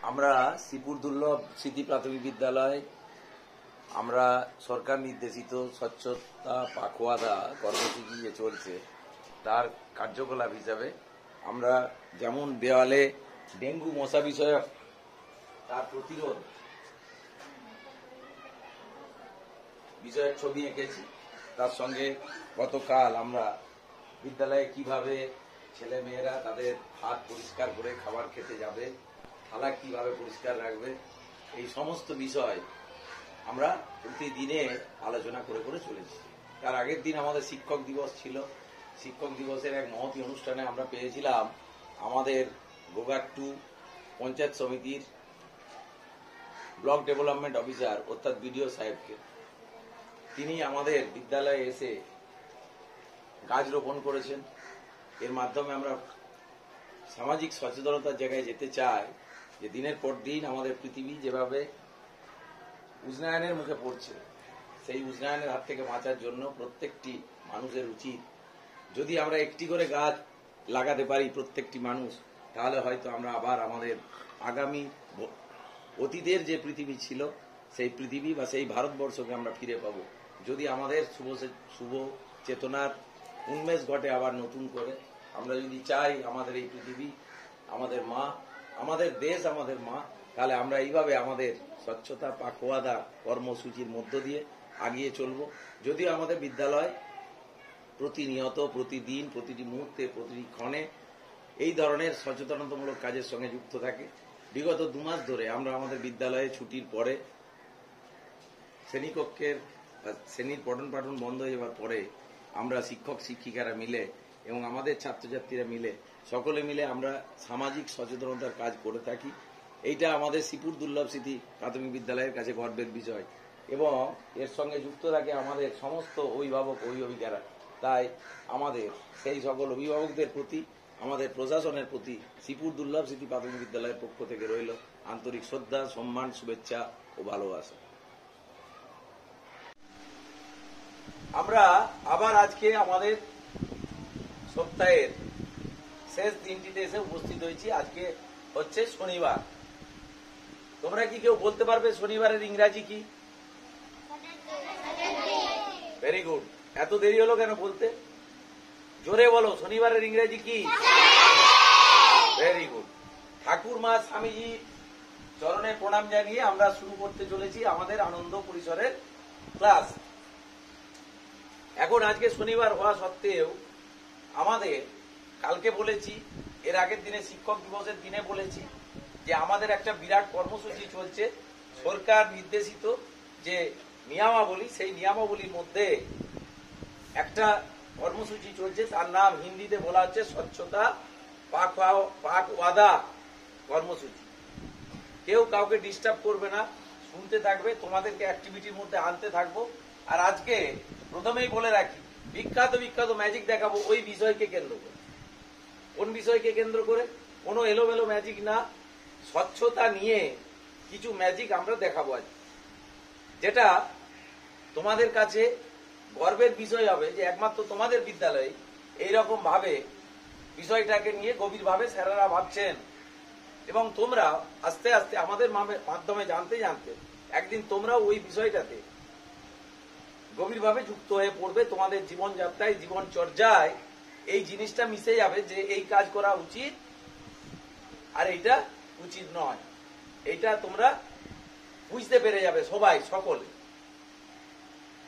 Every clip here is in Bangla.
আমরা শ্রীপুর দুর্লভ স্মৃতি প্রাথমিক বিদ্যালয় আমরা সরকার নির্দেশিত স্বচ্ছতা পাখোয়াদা কর্মসূচি যে চলছে তার কার্যকলাপ হিসাবে আমরা যেমন দেওয়ালে ডেঙ্গু মশা বিষয়ক তার প্রতিরোধ বিষয়ক ছবি এঁকেছি। তার সঙ্গে গতকাল আমরা বিদ্যালয়ে কিভাবে ছেলে মেয়েরা তাদের হাত পরিষ্কার করে খাবার খেতে যাবে, থালা কিভাবে পরিষ্কার রাখবে, এই সমস্ত বিষয় আমরা প্রতিদিনে আলোচনা করে করে চলেছি। তার আগের দিন আমাদের শিক্ষক দিবস ছিল। শিক্ষক দিবসের এক মহতী অনুষ্ঠানে আমরা পেয়েছিলাম আমাদের গোঘাট্টু পঞ্চায়েত সমিতির ব্লক ডেভেলপমেন্ট অফিসার অর্থাৎ বিডিও সাহেবকে। তিনি আমাদের বিদ্যালয়ে এসে গাছ রোপণ করেছেন। এর মাধ্যমে আমরা সামাজিক সচেতনতার জায়গায় যেতে চাই যে দিনের পর দিন আমাদের পৃথিবী যেভাবে উষ্ণায়নের মুখে পড়ছে, সেই উষ্ণায়নের হাত থেকে বাঁচার জন্য প্রত্যেকটি মানুষের উচিত যদি আমরা একটি করে গাছ লাগাতে পারি প্রত্যেকটি মানুষ, তাহলে হয়তো আমরা আবার আমাদের আগামী অতীতের যে পৃথিবী ছিল সেই পৃথিবী বা সেই ভারতবর্ষকে আমরা ফিরে পাবো। যদি আমাদের শুভ চেতনার উন্মেষ ঘটে আবার নতুন করে, আমরা যদি চাই আমাদের এই পৃথিবী আমাদের মা, আমাদের দেশ আমাদের মা, তাহলে আমরা এইভাবে আমাদের স্বচ্ছতা পাখোয়াদা কর্মসূচির মধ্য দিয়ে আগিয়ে চলব। যদিও আমাদের বিদ্যালয় প্রতিনিয়ত প্রতিদিন প্রতিটি মুহূর্তে প্রতিটি ক্ষণে এই ধরনের সচেতনতামূলক কাজের সঙ্গে যুক্ত থাকে। বিগত 2 মাস ধরে আমরা আমাদের বিদ্যালয়ে ছুটির পরে শ্রেণীকক্ষের শ্রেণীর পঠন পাঠন বন্ধ হয়ে যাওয়ার পরে আমরা শিক্ষক শিক্ষিকারা মিলে এবং আমাদের ছাত্রছাত্রীরা মিলে সকলে মিলে আমরা সামাজিক সচেতনতার কাজ করে থাকি। এইটা আমাদের শ্রীপুর দুর্লভ স্মৃতি প্রাথমিক বিদ্যালয়ের কাছে গর্বের বিষয় এবং এর সঙ্গে যুক্ত থাকে আমাদের সমস্ত অভিভাবক অভিভাবিকারা। তাই আমাদের সেই সকল অভিভাবকদের প্রতি, আমাদের প্রশাসনের প্রতি শ্রীপুর দুর্লভ স্মৃতি প্রাথমিক বিদ্যালয়ের পক্ষ থেকে রইল আন্তরিক শ্রদ্ধা, সম্মান, শুভেচ্ছা ও ভালোবাসা। আমরা আবার আজকে আমাদের সপ্তাহের শেষ দিনটিতে এসে উপস্থিত হয়েছি। আজকে হচ্ছে শনিবার। তোমরা কি কেউ বলতে পারবে শনিবারের ইংরাজি কি? Very good. এত দেরি হলো কেন বলতে? জোরে বলো, শনিবারের ইংরাজি কি? Very good. ঠাকুর মা স্বামীজি চরণে প্রণাম জানিয়ে আমরা শুরু করতে চলেছি আমাদের আনন্দ পরিসরের ক্লাস। এখন আজকে শনিবার হওয়া সত্ত্বেও আমাদের কালকে বলেছি, এর আগের দিনে শিক্ষক দিবসের দিনে বলেছি যে আমাদের একটা বিরাট কর্মসূচি চলছে সরকার নির্দেশিত যে নিয়মাবলী, সেই নিয়মাবলীর মধ্যে একটা কর্মসূচি চলছে, তার নাম হিন্দিতে বলা হচ্ছে স্বচ্ছতা পাখওয়াদা কর্মসূচি। কেউ কাউকে ডিস্টার্ব করবে না, শুনতে থাকবে, তোমাদেরকে অ্যাক্টিভিটির মধ্যে আনতে থাকবো। আর আজকে প্রথমেই বলে রাখি, বিখ্যাত বিখ্যাত ম্যাজিক দেখাবো ওই বিষয়কে কেন্দ্র করে। কোন বিষয়কে কেন্দ্র করে? কোনো এলোমেলো ম্যাজিক না, স্বচ্ছতা নিয়ে কিছু ম্যাজিক আমরা দেখাবো আজ, যেটা তোমাদের কাছে গর্বের বিষয় হবে যে একমাত্র তোমাদের বিদ্যালয়ে এইরকম ভাবে বিষয়টাকে নিয়ে গভীরভাবে স্যারেরা ভাবছেন এবং তোমরা আস্তে আস্তে আমাদের মাধ্যমে জানতে জানতে একদিন তোমরাও ওই বিষয়টাতে গভীরভাবে যুক্ত হয়ে পড়বে। তোমাদের জীবনযাত্রায় জীবনচর্যায় এই জিনিসটা মিশে যাবে যে এই কাজ করা উচিত আর এইটা উচিত নয়। এইটা তোমরা বুঝতে পেরে যাবে সবাই, সকলে।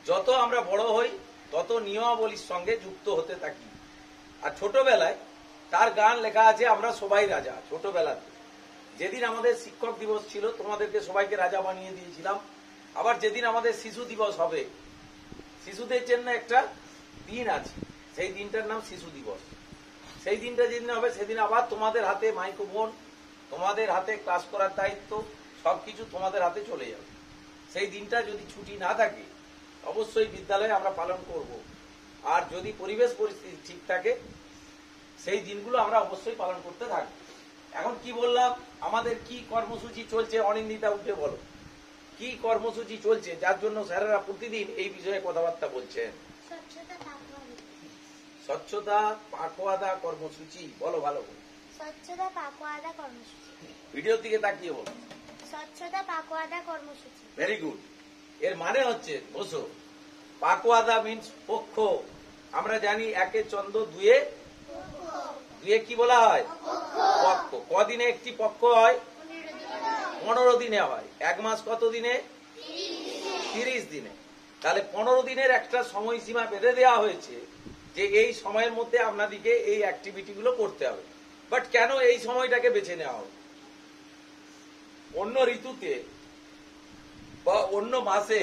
যত আমরা বড় হই তত নিয়মাবলীর সঙ্গে যুক্ত হতে থাকি। আর ছোটবেলায় তার গান লেখা আছে আমরা সবাই রাজা। ছোটবেলাতে যেদিন আমাদের শিক্ষক দিবস ছিল তোমাদেরকে সবাইকে রাজা বানিয়ে দিয়েছিলাম। আবার যেদিন আমাদের শিশু দিবস হবে, শিশুদের জন্য একটা দিন আছে, সেই দিনটার নাম শিশু দিবস। সেই দিনটা যেদিন হবে সেদিন আবার তোমাদের হাতে মাইক্রোফোন, তোমাদের হাতে ক্লাস করার দায়িত্ব, সবকিছু তোমাদের হাতে চলে যাবে। সেই দিনটা যদি ছুটি না থাকে অবশ্যই বিদ্যালয়ে আমরা পালন করব। আর যদি পরিবেশ পরিস্থিতি ঠিক থাকে সেই দিনগুলো আমরা অবশ্যই পালন করতে থাকবো। এখন কি বললাম, আমাদের কি কর্মসূচি চলছে? অনিন্দিতা উঠে বলো, কি কর্মসূচি চলছে যার জন্য স্যারেরা প্রতিদিন এই বিষয়ে কথাবার্তা বলছেন? স্বচ্ছতা পাখওয়াদা কর্মসূচি। বলো ভালো করে। স্বচ্ছতা পাকোয়াদা কর্মসূচি। ভিডিওর দিকে তাকিয়ে বলো। স্বচ্ছতা পাকোয়াদা কর্মসূচি। Very good. এর মানে হচ্ছে বসো, পাকোয়াদা মিন্স পক্ষ। আমরা জানি একে চন্দ্র, দুয়ে দুয়ে কি বলা হয়? পক্ষ। কদিনে একটি পক্ষ হয়? 15 দিনে হয়। এক মাস কত দিনে? 30 দিনে। তাহলে 15 দিনের একটা সময়সীমা বেঁধে দেওয়া হয়েছে যে এই সময়ের মধ্যে আপনাদেরকে এই অ্যাক্টিভিটি গুলো করতে হবে। বাট কেন এই সময়টাকে বেছে নেওয়া হবে? অন্য ঋতুতে বা অন্য মাসে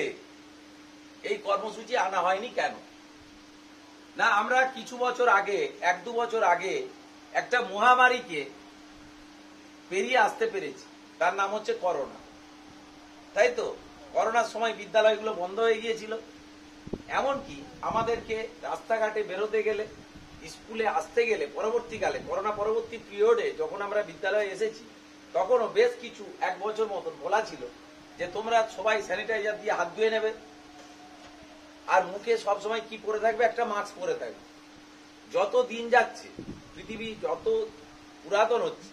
এই কর্মসূচি আনা হয়নি কেন? না, আমরা কিছু বছর আগে, 1-2 বছর আগে একটা মহামারীকে পেরিয়ে আসতে পেরেছি, তার নাম হচ্ছে করোনা। তাই তো? করোনার সময় বিদ্যালয়গুলো বন্ধ হয়ে গিয়েছিল। এমনকি আমাদেরকে রাস্তাঘাটে বেরোতে গেলে, স্কুলে আসতে গেলে, পরবর্তীকালে করোনা পরবর্তী পিরিয়ডে যখন আমরা বিদ্যালয়ে এসেছি, তখনও বেশ কিছু 1 বছর মতন বলা ছিল যে তোমরা সবাই স্যানিটাইজার দিয়ে হাত ধুয়ে নেবে আর মুখে সবসময় কি পরে থাকবে? একটা মাস্ক পরে থাকবে। যত দিন যাচ্ছে, পৃথিবী যত পুরাতন হচ্ছে,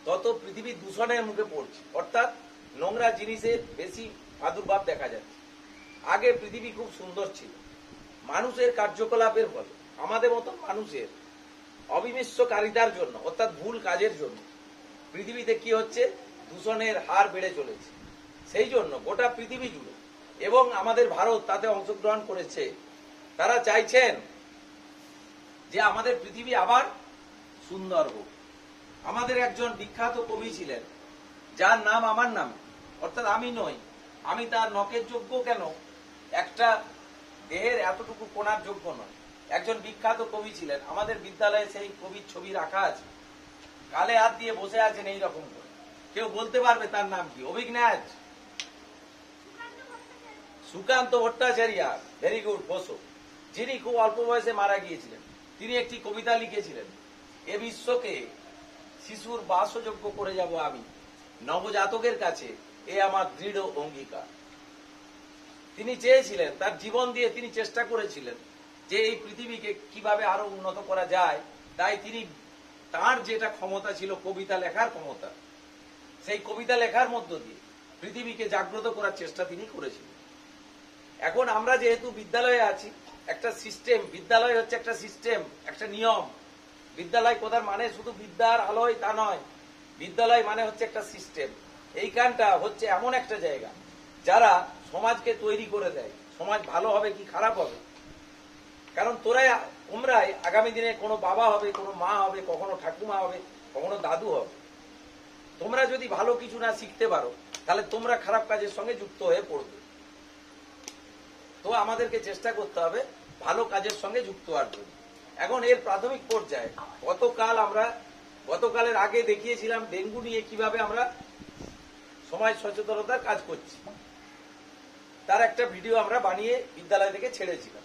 তত পৃথিবী দূষণের মুখে পড়ছে, অর্থাৎ নোংরা জিনিসের বেশি প্রাদুর্ভাব দেখা যাচ্ছে। আগে পৃথিবী খুব সুন্দর ছিল। মানুষের কার্যকলাপের ফলে, আমাদের মতো মানুষের অবিমিশ্রকারিতার জন্য, অর্থাৎ ভুল কাজের জন্য পৃথিবীতে কি হচ্ছে? দূষণের হার বেড়ে চলেছে। সেই জন্য গোটা পৃথিবী জুড়ে, এবং আমাদের ভারত তাতে অংশগ্রহণ করেছে, তারা চাইছেন যে আমাদের পৃথিবী আবার সুন্দর হোক। আমাদের একজন বিখ্যাত কবি ছিলেন, যার নাম আমার নাম, অর্থাৎ আমি নই, আমি তার নখের যোগ্য কেন, একটা দেহের এতটুকু কোণার যোগ্য নয়। একজন বিখ্যাত কবি ছিলেন, আমাদের বিদ্যালয়ে সেই কবির ছবি রাখা আছে। কালে হাত দিয়ে বসে আছেন এইরকম করে। কেউ বলতে পারবে তার নাম কি? অভিজ্ঞাজ সুকান্ত ভট্টাচার্য। ভেরি গুড, বসো। যিনি খুব অল্প বয়সে মারা গিয়েছিলেন। তিনি একটি কবিতা লিখেছিলেন, এ বিশ্বকে শিশুর বাসযোগ্য করে যাব আমি, নবজাতকের কাছে এ আমার দৃঢ় অঙ্গীকার। তিনি চেয়েছিলেন, তার জীবন দিয়ে তিনি চেষ্টা করেছিলেন যে এই পৃথিবীকে কিভাবে আরো উন্নত করা যায়। তাই তিনি তার যেটা ক্ষমতা ছিল, কবিতা লেখার ক্ষমতা, সেই কবিতা লেখার মধ্য দিয়ে পৃথিবীকে জাগ্রত করার চেষ্টা তিনি করেছিলেন। এখন আমরা যেহেতু বিদ্যালয়ে আছি, একটা সিস্টেম, বিদ্যালয় হচ্ছে একটা সিস্টেম, একটা নিয়ম। বিদ্যালয় কোথার মানে শুধু বিদ্যার আলোয় তা নয়, বিদ্যালয় মানে হচ্ছে একটা সিস্টেম। এইখানটা হচ্ছে এমন একটা জায়গা যারা সমাজকে তৈরি করে দেয়, সমাজ ভালো হবে কি খারাপ হবে। কারণ তোমরাই আগামী দিনে কোনো বাবা হবে, কোনো মা হবে, কখনো ঠাকুমা হবে, কখনো দাদু হবে। তোমরা যদি ভালো কিছু না শিখতে পারো, তাহলে তোমরা খারাপ কাজের সঙ্গে যুক্ত হয়ে পড়বে। তো আমাদেরকে চেষ্টা করতে হবে ভালো কাজের সঙ্গে যুক্ত হওয়ার জন্য। এখন এর প্রাথমিক পর্যায়ে গতকালের আগে দেখিয়েছিলাম ডেঙ্গু নিয়ে কিভাবে আমরা সমাজ সচেতনতার কাজ করছি। তার একটা ভিডিও আমরা বানিয়ে বিদ্যালয় থেকে ছেড়েছিলাম।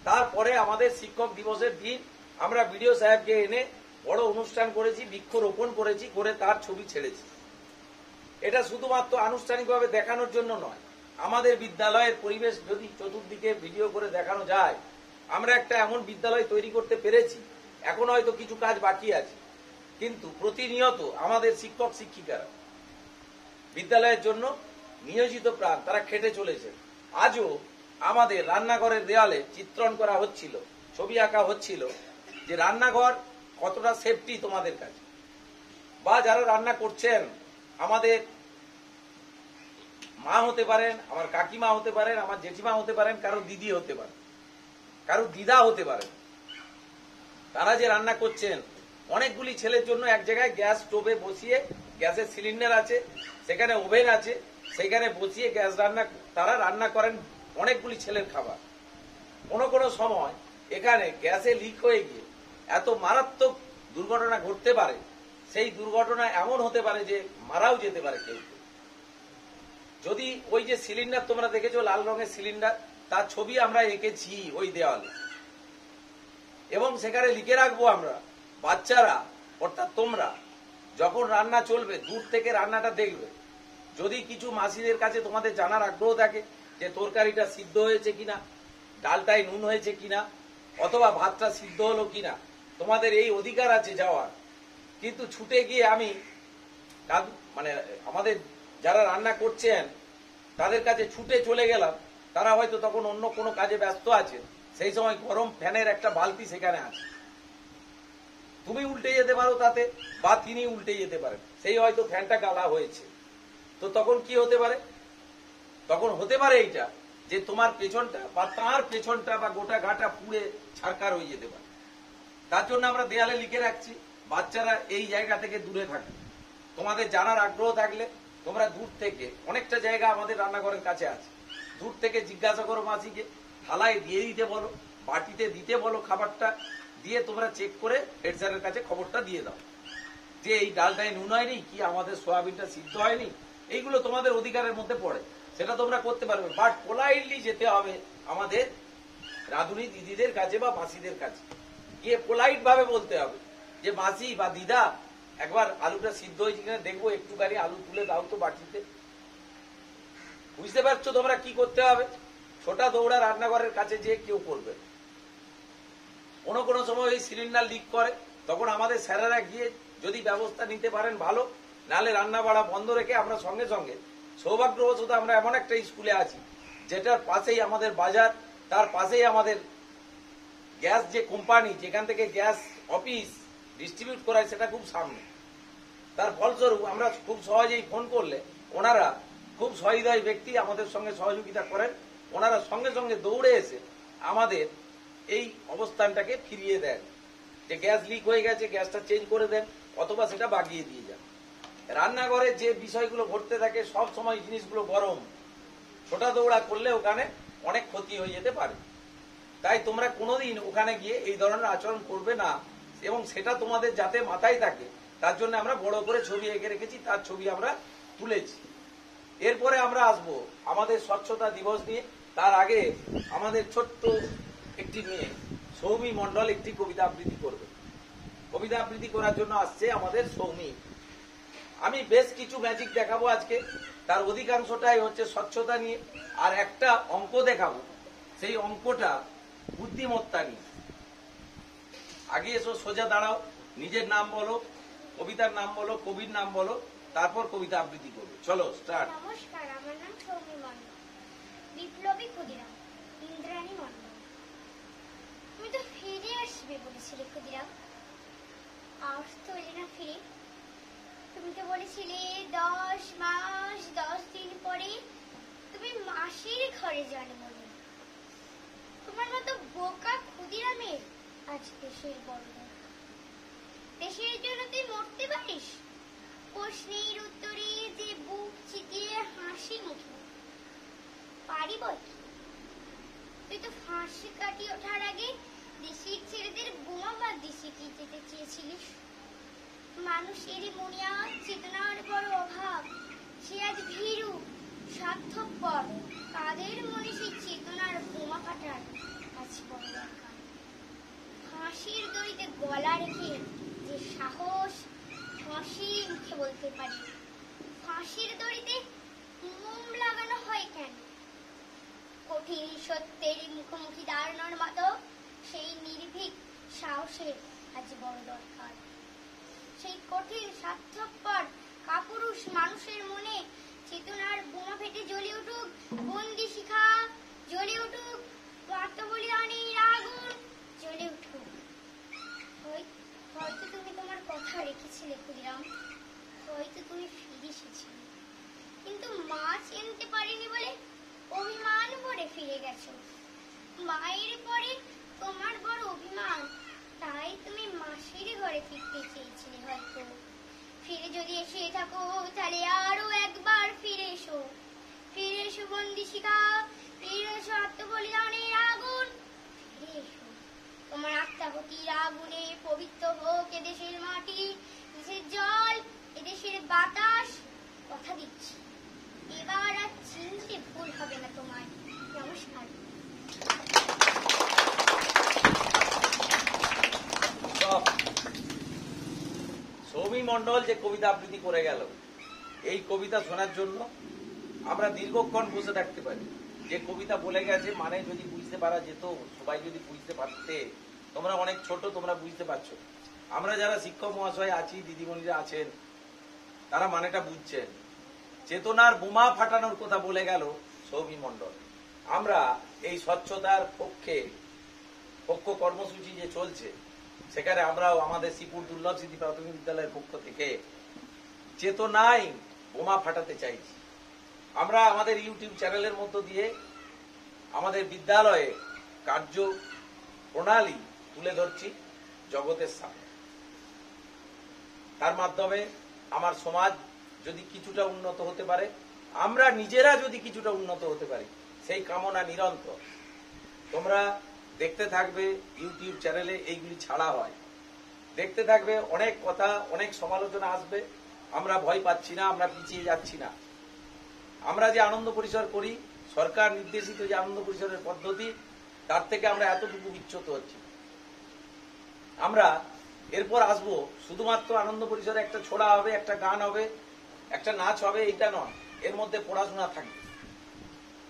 তারপরে আমাদের শিক্ষক দিবসের দিন আমরা বিডিও সাহেবকে এনে বড় অনুষ্ঠান করেছি, বৃক্ষরোপণ করেছি, করে তার ছবি ছেড়েছি। এটা শুধুমাত্র আনুষ্ঠানিকভাবে দেখানোর জন্য নয়, আমাদের বিদ্যালয়ের পরিবেশ যদি চতুর্দিকে ভিডিও করে দেখানো যায়, আমরা একটা এমন বিদ্যালয় তৈরি করতে পেরেছি। এখন হয়তো কিছু কাজ বাকি আছে, কিন্তু প্রতিনিয়ত আমাদের শিক্ষক শিক্ষিকারা বিদ্যালয়ের জন্য নিয়োজিত প্রাণ, তারা খেটে চলেছে। আজও আমাদের রান্নাঘরের দেয়ালে চিত্রণ করা হচ্ছিল, ছবি আঁকা হচ্ছিল যে রান্নাঘর কতটা সেফটি তোমাদের কাছে। বা যারা রান্না করছেন, আমাদের মা হতে পারেন, আমার কাকিমা হতে পারেন, আমার জেঠিমা হতে পারেন, কারো দিদি হতে পারেন, কারো দিদা হতে পারেন। তারা যে রান্না করছেন, অনেকগুলি ছেলের জন্য এক জায়গায় গ্যাস স্টোভে বসিয়ে, গ্যাসের সিলিন্ডার আছে, সেখানে ওভেন আছে, সেখানে বসিয়ে তারা রান্না করেন অনেকগুলি ছেলের খাবার। কোনো সময় এখানে গ্যাসে লিক হয়ে গিয়ে এত মারাত্মক দুর্ঘটনা ঘটতে পারে, সেই দুর্ঘটনা এমন হতে পারে যে মারাও যেতে পারে কেউ। যদি ওই যে সিলিন্ডার তোমরা দেখেছো, লাল রঙের সিলিন্ডার, তার ছবি আমরা এঁকেছি ওই দেওয়ালে, এবং সেখানে লিখে রাখবো আমরা, বাচ্চারা অর্থাৎ তোমরা যখন রান্না চলবে দূর থেকে রান্নাটা দেখবে। যদি কিছু মাসিদের কাছে তোমাদের জানার আগ্রহ থাকে যে তরকারিটা সিদ্ধ হয়েছে কিনা, ডালটায় নুন হয়েছে কিনা, অথবা ভাতটা সিদ্ধ হলো কিনা, তোমাদের এই অধিকার আছে যাওয়ার। কিন্তু ছুটে গিয়ে আমি মানে আমাদের যারা রান্না করছেন তাদের কাছে ছুটে চলে গেলাম, তারা হয়তো তখন অন্য কোনো কাজে ব্যস্ত আছে, সেই সময় গরম ফ্যানের একটা বালতি সেখানে আছে। তুমি উল্টে যেতে পারো তাতে, বা তিনি উল্টে যেতে পারেন, সেই হয়তো ফ্যানটা গালা হয়েছে। তো তখন কি হতে পারে? তখন হতে পারে এইটা যে তোমার পেছনটা বা তার পেছনটা বা গোটা ঘাটা পুড়ে ছারকার হয়ে যেতে পারে। তার জন্য আমরা দেয়ালে লিখে রাখছি বাচ্চারা এই জায়গা থেকে দূরে থাকে। তোমাদের জানার আগ্রহ থাকলে তোমরা দূর থেকে, অনেকটা জায়গা আমাদের রান্নাঘরের কাছে আছে, দূর থেকে জিজ্ঞাসা করো মাসিকে, থালায় দিয়ে দিতে বলো, বাটিতে দিতে বলো, খাবারটা দিয়ে তোমরা চেক করে হেড স্যারের কাছে খবরটা দিয়ে দাও যে এই ডালটায় নুন হয়নি, কি আমাদের সয়াবিনটা সিদ্ধ হয়নি। এইগুলো তোমাদের অধিকারের মধ্যে পড়ে, সেটা তোমরা করতে পারবে। বাট পোলাইটলি যেতে হবে আমাদের রাঁধুনি দিদিদের কাছে বা মাসিদের কাছে, গিয়ে পোলাইট ভাবে বলতে হবে যে মাসি বা দিদা, একবার আলুটা সিদ্ধ হয়েছে কিনা দেখবো, একটুখানি আলু তুলে দাও তো বাটিতে। বুঝতে পারছো তোমরা কি করতে হবে? ছোটা দৌড়া রান্নাঘরের কাছে যে কেউ করবে। কোনো কোনো সময় এই সিলিন্ডার লিক করে, তখন আমাদের স্যারেরা গিয়ে যদি ব্যবস্থা নিতে পারেন ভালো, নাহলে রান্না বাড়া বন্ধ রেখে আমরা সঙ্গে সঙ্গে, সৌভাগ্যবশত আমরা এমন একটা স্কুলে আছি যেটার পাশেই আমাদের বাজার, তার পাশেই আমাদের গ্যাস যে কোম্পানি যেখান থেকে গ্যাস অফিস ডিস্ট্রিবিউট করায় সেটা খুব সামনে। তার ফলস্বরূপ আমরা খুব সহজেই ফোন করলে ওনারা, খুব সহৃদয় ব্যক্তি, আমাদের সঙ্গে সহযোগিতা করেন। ওনারা সঙ্গে সঙ্গে দৌড়ে এসে আমাদের এই অবস্থানটাকে ফিরিয়ে দেন, যে গ্যাস লিক হয়ে গেছে, গ্যাসটা চেঞ্জ করে দেন, অথবা সেটা বাগিয়ে দিয়ে যান। রান্নাঘরে যে বিষয়গুলো ঘটতে থাকে সব সময় জিনিসগুলো গরম, ছোটা দৌড়া করলে ওখানে অনেক ক্ষতি হয়ে যেতে পারে। তাই তোমরা কোনোদিন ওখানে গিয়ে এই ধরনের আচরণ করবে না, এবং সেটা তোমাদের যাতে মাথায় থাকে তার জন্য আমরা বড় করে ছবি এঁকে রেখেছি, তার ছবি আমরা তুলেছি। এরপরে আমরা আসব আমাদের স্বচ্ছতা দিবস নিয়ে। তার আগে আমাদের ছোট্ট একটি মেয়ে সৌমি মণ্ডল একটি কবিতা আবৃত্তি করবে। কবিতা আবৃত্তি করার জন্য আসছে আমাদের সৌমি। আমি বেশ কিছু ম্যাজিক দেখাবো আজকে, তার অধিকাংশটাই হচ্ছে স্বচ্ছতা নিয়ে, আর একটা অঙ্ক দেখাবো, সেই অঙ্কটা বুদ্ধিমত্তা নিয়ে। আগে এসো, সোজা দাঁড়াও, নিজের নাম বলো, কবিতার নাম বলো, কবির নাম বলো, তারপর কবিতা আবৃত্তি করবে। চলো স্টার্ট। নমস্কার, আমার নাম সৌমি মণ্ডল। বিপ্লবী ক্ষুদিরাম, ইন্দ্রাণী মণ্ডল। তুমি তো ফিরে আসবে বলেছিলে ক্ষুদিরাম, আজ তো এলে না ফিরে। তুমি তো বলেছিলে 10 মাস 10 দিন পরে তুমি মাসির ঘরে জানে বলে। তোমার মতো বোকা ক্ষুদিরামের আজ দেশের বড় দরকার। দেশের জন্য তুই মরতে পারিস, প্রশ্নের উত্তরে যে বুক চিতিয়ে হাসি মুখে পারি বল। তুই তো ফাঁসি কাটিয়ে ওঠার আগে দেশের ছেলেদের বোমাবাদ দেশে কি যেতে চেয়েছিলিস। মানুষের মনিয়াদ চেতনার বড় অভাব, সে আজ ভীরু স্বার্থপর, তাদের মনে সেই চেতনার বোমা ফাটার আজ বড় দরকার। ফাঁসির দড়িতে গলা রেখে যে সাহস ফাঁসি মুখে বলতে পারি, ফাঁসির দড়িতে মোম লাগানো হয় কেন? কঠিন সত্যের মুখোমুখি দাঁড়ানোর মতো সেই নির্ভীক সাহসের আজ বড় দরকার। সেই কঠিন স্বার্থপর কাপুরুষ মানুষের মনে চেতনার বোমা ফেটে জ্বলে উঠুক বন্দি শিখা, জ্বলে উঠুক আত্মবলিদানের আগুন, জ্বলে উঠুক। হয়তো তুমি তোমার কথা রেখেছিলে ক্ষুদিরাম, হয়তো তুমি ফিরে এসেছিলে, কিন্তু মা চিনতে পারেনি বলে অভিমান ভরে ফিরে গেছো। মায়ের পরে তোমার বড় অভিমান, তাই তুমি মাসির ঘরে ফিরতে চেয়েছিলে। হয়তো ফিরে যদি এসে থাকো তাহলে আরো একবার ফিরে এসো, ফিরে এসো বন্দি শিখা, ফিরে এসো আত্মবলিদানের আগুন, ফিরে এসো। তোমার আত্মাহুতির আগুনে পবিত্র হোক এদেশের মাটি, এদেশের জল, এদেশের বাতাস। কথা দিচ্ছি এবার আর চিনতে ভুল হবে না তোমার। নমস্কার। সৌমি মণ্ডল যে কবিতা আবৃত্তি করে গেল, এই কবিতা শোনার জন্য আমরা দীর্ঘক্ষণ বসে থাকতে পারি। যে কবিতা বলে গেছে মানে যদি বুঝতে পারা যেত, সবাই যদি বুঝতে পারতে, তোমরা অনেক ছোট, তোমরা বুঝতে পারছো, আমরা যারা শিক্ষক মহাশয় আছি, দিদিমণিরা আছেন, তারা মানেটা বুঝছেন। চেতনার বোমা ফাটানোর কথা বলে গেল সৌমি মণ্ডল। আমরা এই স্বচ্ছতার পক্ষ কর্মসূচি যে চলছে, সেখানে আমরাও আমাদের শ্রীপুর দুর্লভ স্মৃতি প্রাথমিক বিদ্যালয়ের পক্ষ থেকে চেতনায় বোমা ফাটাতে চাইছি। আমরা আমাদের ইউটিউব চ্যানেলের মধ্য দিয়ে আমাদের বিদ্যালয়ে কার্য প্রণালী তুলে ধরছি জগতের সামনে। তার মাধ্যমে আমার সমাজ যদি কিছুটা উন্নত হতে পারে, আমরা নিজেরা যদি কিছুটা উন্নত হতে পারি, সেই কামনা নিরন্তর। তোমরা দেখতে থাকবে ইউটিউব চ্যানেলে এইগুলি ছাড়া হয়, দেখতে থাকবে, অনেক কথা, অনেক সমালোচনা আসবে। আমরা ভয় পাচ্ছি না, আমরা পিছিয়ে যাচ্ছি না। আমরা যে আনন্দ পরিসর করি, সরকার নির্দেশিত যে আনন্দ পরিসরের পদ্ধতি, তার থেকে আমরা এতটুকু বিচ্যুত হচ্ছি। আমরা এরপর আসবো শুধুমাত্র আনন্দ পরিসরে একটা ছোড়া হবে, একটা গান হবে, একটা নাচ হবে, এটা নয়। এর মধ্যে পড়াশোনা থাকবে।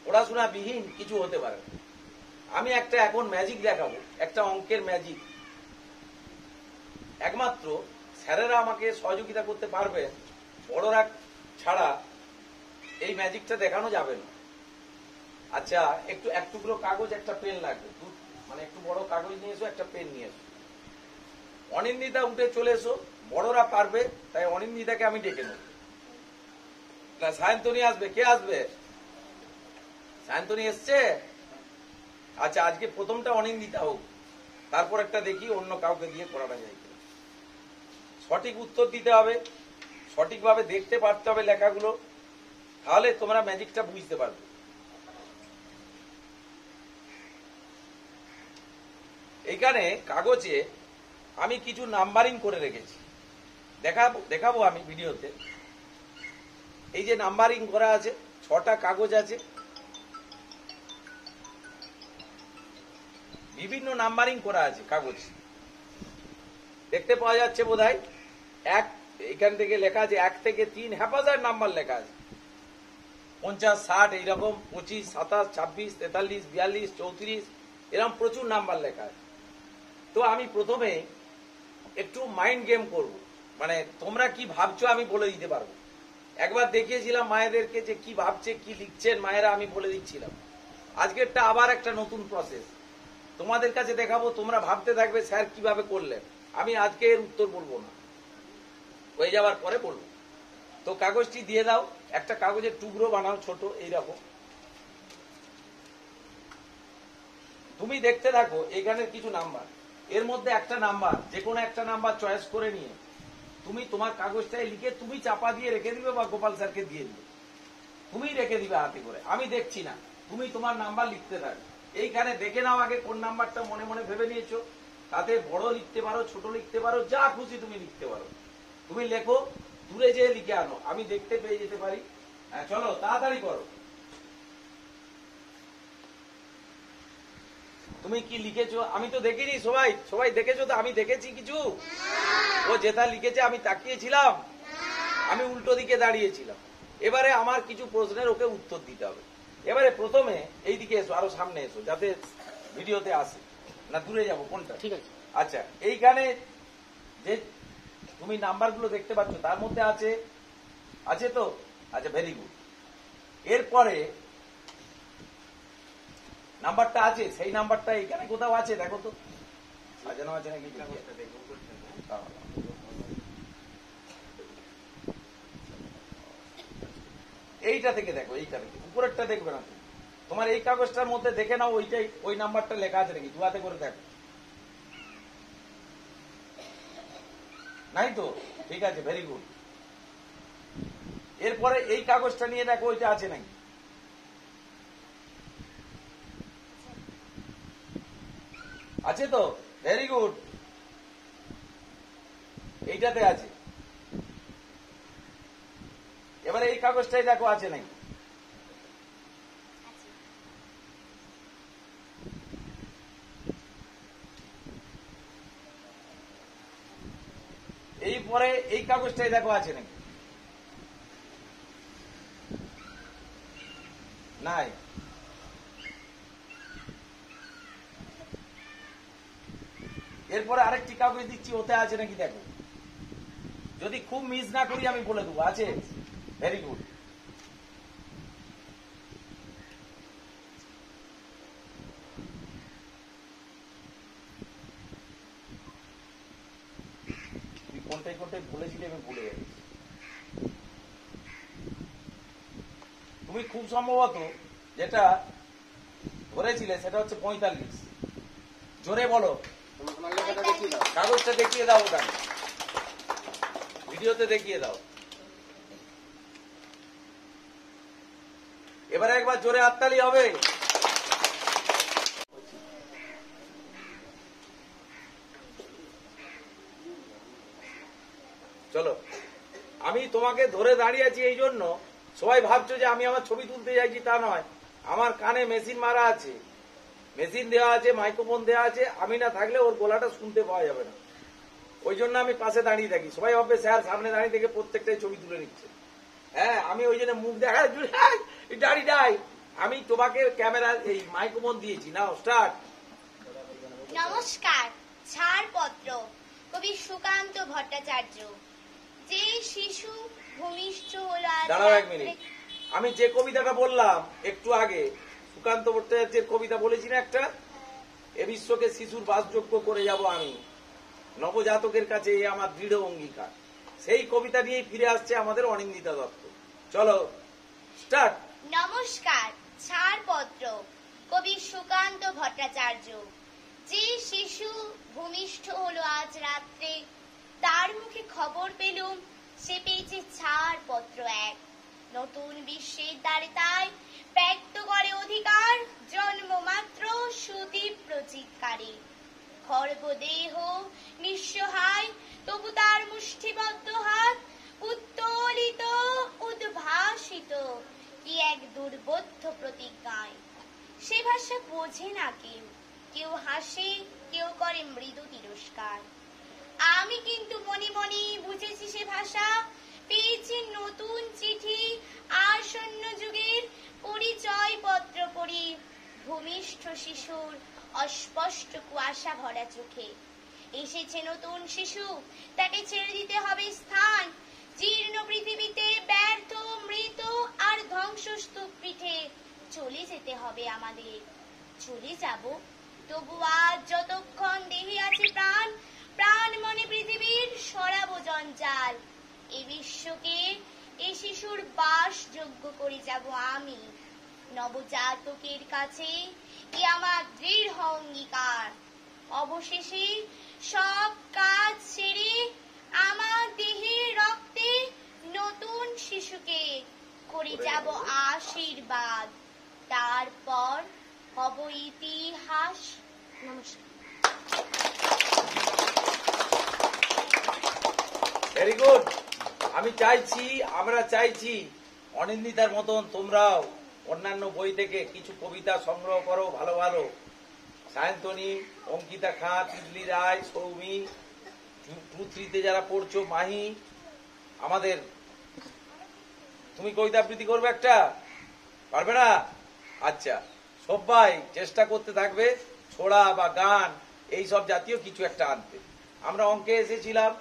পড়াশোনা বিহীন কিছু হতে পারে না। আমি একটা এখন ম্যাজিক দেখাবো, একটা অঙ্কের ম্যাজিক। একমাত্র স্যারেরা আমাকে সহযোগিতা করতে পারবে, বড়রা ছাড়া এই ম্যাজিকটা দেখানো যাবে না। আচ্ছা, এক টুকরো কাগজ, একটা পেন লাগবে, মানে একটু বড় কাগজ নিয়ে এসো, একটা পেন নিয়ে এসো। অনিন্দিতা উঠে চলে এসো, বড়রা পারবে, তাই অনিন্দিতাকে আমি ডেকে নেব। না, সায়ন্তনী আসবে। কে আসবে? সায়ন্তনী এসছে? আচ্ছা, আজকে প্রথমটা অনিন্দিতা হোক, তারপর একটা দেখি অন্য কাউকে দিয়ে করানো যায়। সঠিক উত্তর দিতে হবে, সঠিকভাবে দেখতে পারতে হবে লেখাগুলো, তাহলে তোমরা ম্যাজিকটা বুঝতে পারবে। এইখানে কাগজে আমি কিছু নাম্বারিং করে রেখেছি, দেখাবো আমি ভিডিওতে। এই যে নাম্বারিং করা আছে, 6টা কাগজ আছে, বিভিন্ন নাম্বারিং করা আছে কাগজ। দেখতে পাওয়া যাচ্ছে বোধহয়। এখান থেকে লেখা আছে 1 থেকে 3 হেফাজত নাম্বার লেখা আছে, 50, 60, এইরকম 25, 27, 26, 43, 42, 34, এরকম প্রচুর নাম্বার লেখা আছে। তো আমি প্রথমে একটু মাইন্ড গেম করব, মানে তোমরা কি ভাবছো আমি বলে দিতে পারবো। একবার দেখিয়েছিলাম মায়েদেরকে যে কি ভাবছে, কি লিখছেন মায়েরা, আমি বলে দিচ্ছিলাম। আজকেরটা আবার একটা নতুন প্রসেস তোমাদের কাছে দেখাবো। তোমরা ভাবতে থাকবে স্যার কিভাবে করলেন। আমি আজকে এর উত্তর বলবো না, হয়ে যাওয়ার পরে বলবো। তো কাগজটি দিয়ে দাও, একটা কাগজের টুকরো বানাও ছোট, এইরকম। তুমি দেখতে থাকো এখানের কিছু নাম্বার, এর মধ্যে একটা নাম্বার, যে কোনো একটা নাম্বার চয়েস করে নিয়ে তুমি তোমার কাগজটায় লিখে তুমি চাপা দিয়ে রেখে দিবে, বা গোপাল স্যারকে দিয়ে দিবে। তুমি রেখে দিবে হাতে করে, আমি দেখছি না, তুমি তোমার নাম্বার লিখতে থাকবে। এইখানে দেখে নাও আগে কোন নাম্বারটা মনে মনে ভেবে নিয়েছো। তাতে বড় লিখতে পারো, ছোট লিখতে পারো, যা খুশি তুমি লিখতে পারো। তুমি লেখো, দূরে যেয়ে লিখে আনো, আমি দেখতে পেয়ে যেতে পারি। হ্যাঁ, চলো তাড়াতাড়ি করো। তুমি কি লিখেছো আমি তো দেখিনি। সবাই দেখেছো তো? আমি দেখেছি কিছু? ও যেটা লিখেছে আমি তাকিয়েছিলাম, আমি উল্টো দিকে দাঁড়িয়েছিলাম। এবারে আমার কিছু প্রশ্নের ওকে উত্তর দিতে হবে। এবারে প্রথমে এই দিকে এসো, আরো সামনে এসো, যাতে ভিডিওতে আসে। না দূরে যাবো, কোনটা? ঠিক আছে। আচ্ছা, এইখানে যে তুমি নাম্বারগুলো দেখতে পাচ্ছ, তার মধ্যে আছে তো? আচ্ছা, ভেরি গুড। এরপরে নাম্বারটা আছে, সেই নাম্বারটা এখানে কোথাও আছে, দেখো তো সাজানো আছে নাকি। এইটা থেকে দেখো, এইটা থেকে, উপরেরটা দেখবে না তুমি। তোমার এই কাগজটার মধ্যে দেখে নাও ওই নাম্বারটা লেখা আছে নাকি, দুয়াতে করে দেখো। নাই তো? ঠিক আছে, ভেরি গুড। এরপরে এই কাগজটা নিয়ে দেখো ওইটা আছে নাকি। আছে তো? ভেরি গুড, এইটাতে আছে। এবারে এই কাগজটাই দেখো আছে নাকি। এই পরে এই কাগজটাই দেখো আছে নাকি। নাই। এরপরে আরেকটি কাউকে দিচ্ছি, ওতে আছে নাকি দেখো। যদি খুব মিস না করি আমি বলে দেবো আছে। Very good. তুই কোনটাই কোনটাই বলেছিলি আমি ভুলে যাচ্ছি। তুমি খুব সম্ভবত যেটা ধরেছিলে সেটা হচ্ছে 45। জোরে বলো। কাগজটা দেখিয়ে দাও, ওটা ভিডিওতে দেখিয়ে দাও। এবারে একবার জোরে হাততালি হবে। চলো, আমি তোমাকে ধরে দাঁড়িয়ে আছি এই জন্য সবাই ভাবছো যে আমি আমার ছবি তুলতে যাইছি, তা নয়। আমার কানে মেশিন মারা আছে, মেশিন দেওয়া আছে, মাইক্রোফোন দেওয়া আছে। আমি না থাকলে ওর গলাটা শুনতে পাওয়া যাবে না। ওই জন্য আমি পাশে দাঁড়িয়ে থাকি। সবাই ভাববে স্যার সামনে দাঁড়িয়ে থেকে প্রত্যেকটাই ছবি তুলে নিচ্ছে। হ্যাঁ, আমি ওই জন্য মুখ দেখা দাঁড়িয়ে আমি তোমাকে ক্যামেরা এই মাইক্রোফোন দিয়েছি। নাও স্টার্ট। নমস্কার। ছাড়পত্র কবি সুকান্ত ভট্টাচার্য। যে শিশু ভূমিষ্ঠ হলো আজ দাঁড়াও এক রাত্রে- মিনিট। আমি যে কবিতাটা বললাম একটু আগে, সুকান্ত ভট্টাচার্যের কবিতা বলেছি না একটা, এ বিশ্বকে শিশুর বাসযোগ্য করে যাব আমি, নবজাতকের কাছে এ আমার দৃঢ় অঙ্গীকার। সেই কবিতা নিয়েই ফিরে আসছে আমাদের অনিন্দিতা দত্ত। চলো স্টার্ট। নমস্কার। ছাড়পত্র কবি সুকান্ত ভট্টাচার্য। যে শিশু ভূমিষ্ঠ হলো আজ রাত্রে, তার মুখে খবর পেলুম সে পেয়েছে ছাড়পত্র এক। নতুন বিশ্বের দ্বারে তাই ব্যক্ত করে অধিকার, জন্মমাত্র সুতীব্র চিৎকারে। খর্বদেহ নিঃসহায়, তবু তার মুষ্টিবদ্ধ হাত উত্তোলিত উদ্ভাসিত কি এক দুর্বোধ্য প্রতিজ্ঞায়। সে ভাষা বোঝে না কেউ, কেউ হাসে, কেউ করে মৃদু তিরস্কার। আমি কিন্তু মনে মনে বুঝেছি সে ভাষা, পেয়েছি নতুন চিঠি আসন্ন যুগের পরিচয় পত্র পড়ি। ভূমিষ্ঠ শিশুর অস্পষ্ট কুয়াশা ভরা চোখে এসেছে নতুন শিশু, তাকে ছেড়ে দিতে হবে স্থান। জীর্ণ পৃথিবীতে ব্যর্থ, মৃত আর ধ্বংসস্তূপ পিঠে চলে যেতে হবে আমাদের। চলে যাব, তবু আজ যতক্ষণ দেহে আছে প্রাণ, প্রাণ মনে পৃথিবীর সরাবো জঞ্জাল। এ বিশ্বকে এ শিশুর বাসযোগ্য করে যাব আমি, নবজাতকের কাছে কি আমার দৃঢ় অঙ্গীকার। অবশেষে সব কাজ ছেড়ে আমার দেহের রক্তে নতুন শিশুকে করে যাব আশীর্বাদ। তারপর হব ইতিহাস। নমস্কার। Very good. আমি চাইছি, আমরা চাইছি অনিন্দিতার মতন তোমরাও অন্যান্য বই থেকে কিছু কবিতা সংগ্রহ করো, ভালো ভালো। সায়ন্তনী, অঙ্কিতা খাঁ, তিতলি রায়, সৌমি, 2-3-তে যারা পড়ছো, মাহি, আমাদের তুমি কবিতা আবৃত্তি করবে একটা, পারবে না? আচ্ছা, সবাই চেষ্টা করতে থাকবে ছোড়া বা গান এই সব জাতীয় কিছু একটা আনতে। আমরা অঙ্কে এসেছিলাম,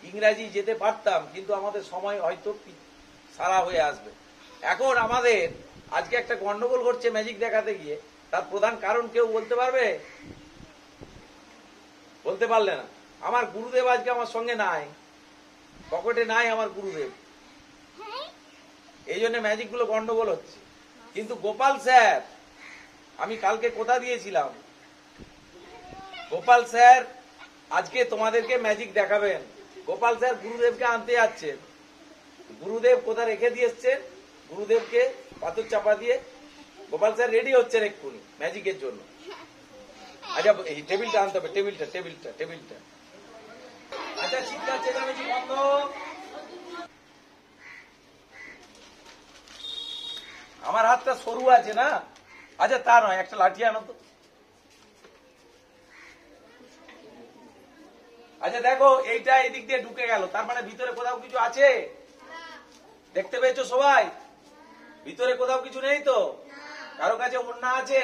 ইংরাজি যেতে পারতাম, কিন্তু আমাদের সময় হয়তো সারা হয়ে আসবে। এখন আমাদের আজকে একটা গন্ডগোল ঘটছে ম্যাজিক দেখাতে গিয়ে। তার প্রধান কারণ কেউ বলতে পারবে? বলতে পারলে না। আমার গুরুদেব আজকে আমার সঙ্গে নাই, পকেটে নাই আমার গুরুদেব, এই জন্য ম্যাজিক গুলো গন্ডগোল হচ্ছে। কিন্তু গোপাল স্যার, আমি কালকে কথা দিয়েছিলাম, গোপাল স্যার আজকে তোমাদেরকে ম্যাজিক দেখাবেন। গোপাল স্যার গুরুদেবকে আনতে যাচ্ছেন। গুরুদেব কোথা রেখে দিয়ে এসছেন, গুরুদেবকে পাথর চাপা দিয়ে গোপাল স্যার রেডি হচ্ছেন এক্ষুনি ম্যাজিকের জন্য। আচ্ছা, এই টেবিলটা আনতে হবে, টেবিলটা। আচ্ছা, চিৎকার চেঁচামেচি বন্ধ। আমার হাতটা সরু আছে না? আচ্ছা, তা নয়, একটা লাঠি আনো তো। আচ্ছা দেখো, এইটা এদিক দিয়ে ঢুকে গেল, তার মানে ভিতরে কোথাও কিছু আছে? দেখতে পেয়েছো সবাই? ভিতরে কোথাও কিছু নেই তো? কারো কাছে ওড়না আছে?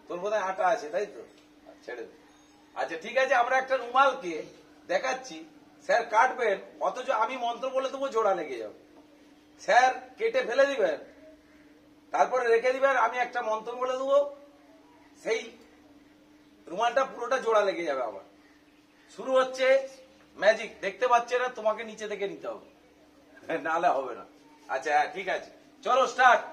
তোর বোধহয় আটা আছে, তাই তো? ছেড়ে দে। আচ্ছা ঠিক আছে, আমরা একটা রুমালকে দেখাচ্ছি, স্যার কাটবেন, অথচ আমি মন্ত্র বলে দেবো, জোড়া লেগে যাবে। স্যার কেটে ফেলে দিবেন, তারপরে রেখে দিবেন, আমি একটা মন্ত্র বলে দেবো, সেই রুমালটা পুরোটা জোড়া লেগে যাবে। আবার শুরু হচ্ছে ম্যাজিক, দেখতে পাচ্ছে না, তোমাকে নিচে থেকে নিতে হবে, নাহলে হবে না। আচ্ছা হ্যাঁ ঠিক আছে, চলো স্টার্ট।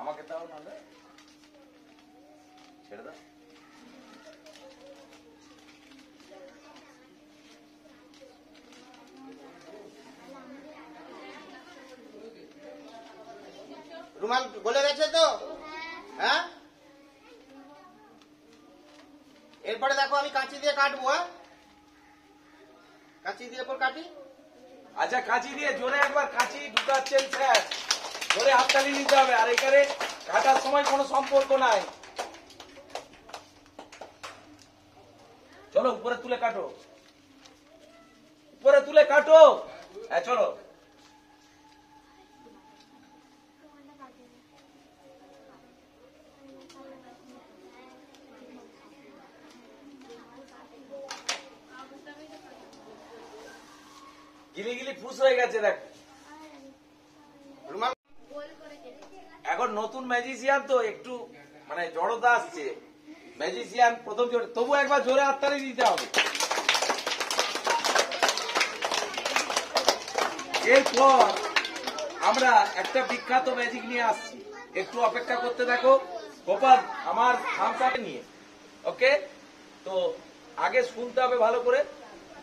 আমাকে তাও নাহলে ছেড়ে দাও। রুমাল গলে গেছে তো? হ্যাঁ, এরপরে দেখো আমি কাঁচি দিয়ে কাটবো। হ্যাঁ, কাঁচি দিয়ে পর কাটি। আচ্ছা কাঁচি দিয়ে জোরে একবার কাঁচি ঢুকাচ্ছেন স্যার, জোরে হাততালি নিতে হবে। আর এখানে কাটার সময় কোনো সম্পর্ক নাই। চলো উপরে তুলে কাটো, উপরে তুলে কাটো। হ্যাঁ চলো। গিলি গিলি ফুস হয়ে গেছে দেখ। রুমাল এখন নতুন ম্যাজিশিয়ান তো একটু মানে জড়তা আসছে, ম্যাজিশিয়ান প্রথম জোরে, তবু একবার জোরে হাততালি দিতে হবে। এরপর আমরা একটা বিখ্যাত ম্যাজিক নিয়ে আসছি, একটু অপেক্ষা করতে থাকো। গোপাল আমার থামস আপ নিয়ে, ওকে? তো আগে শুনতে হবে ভালো করে,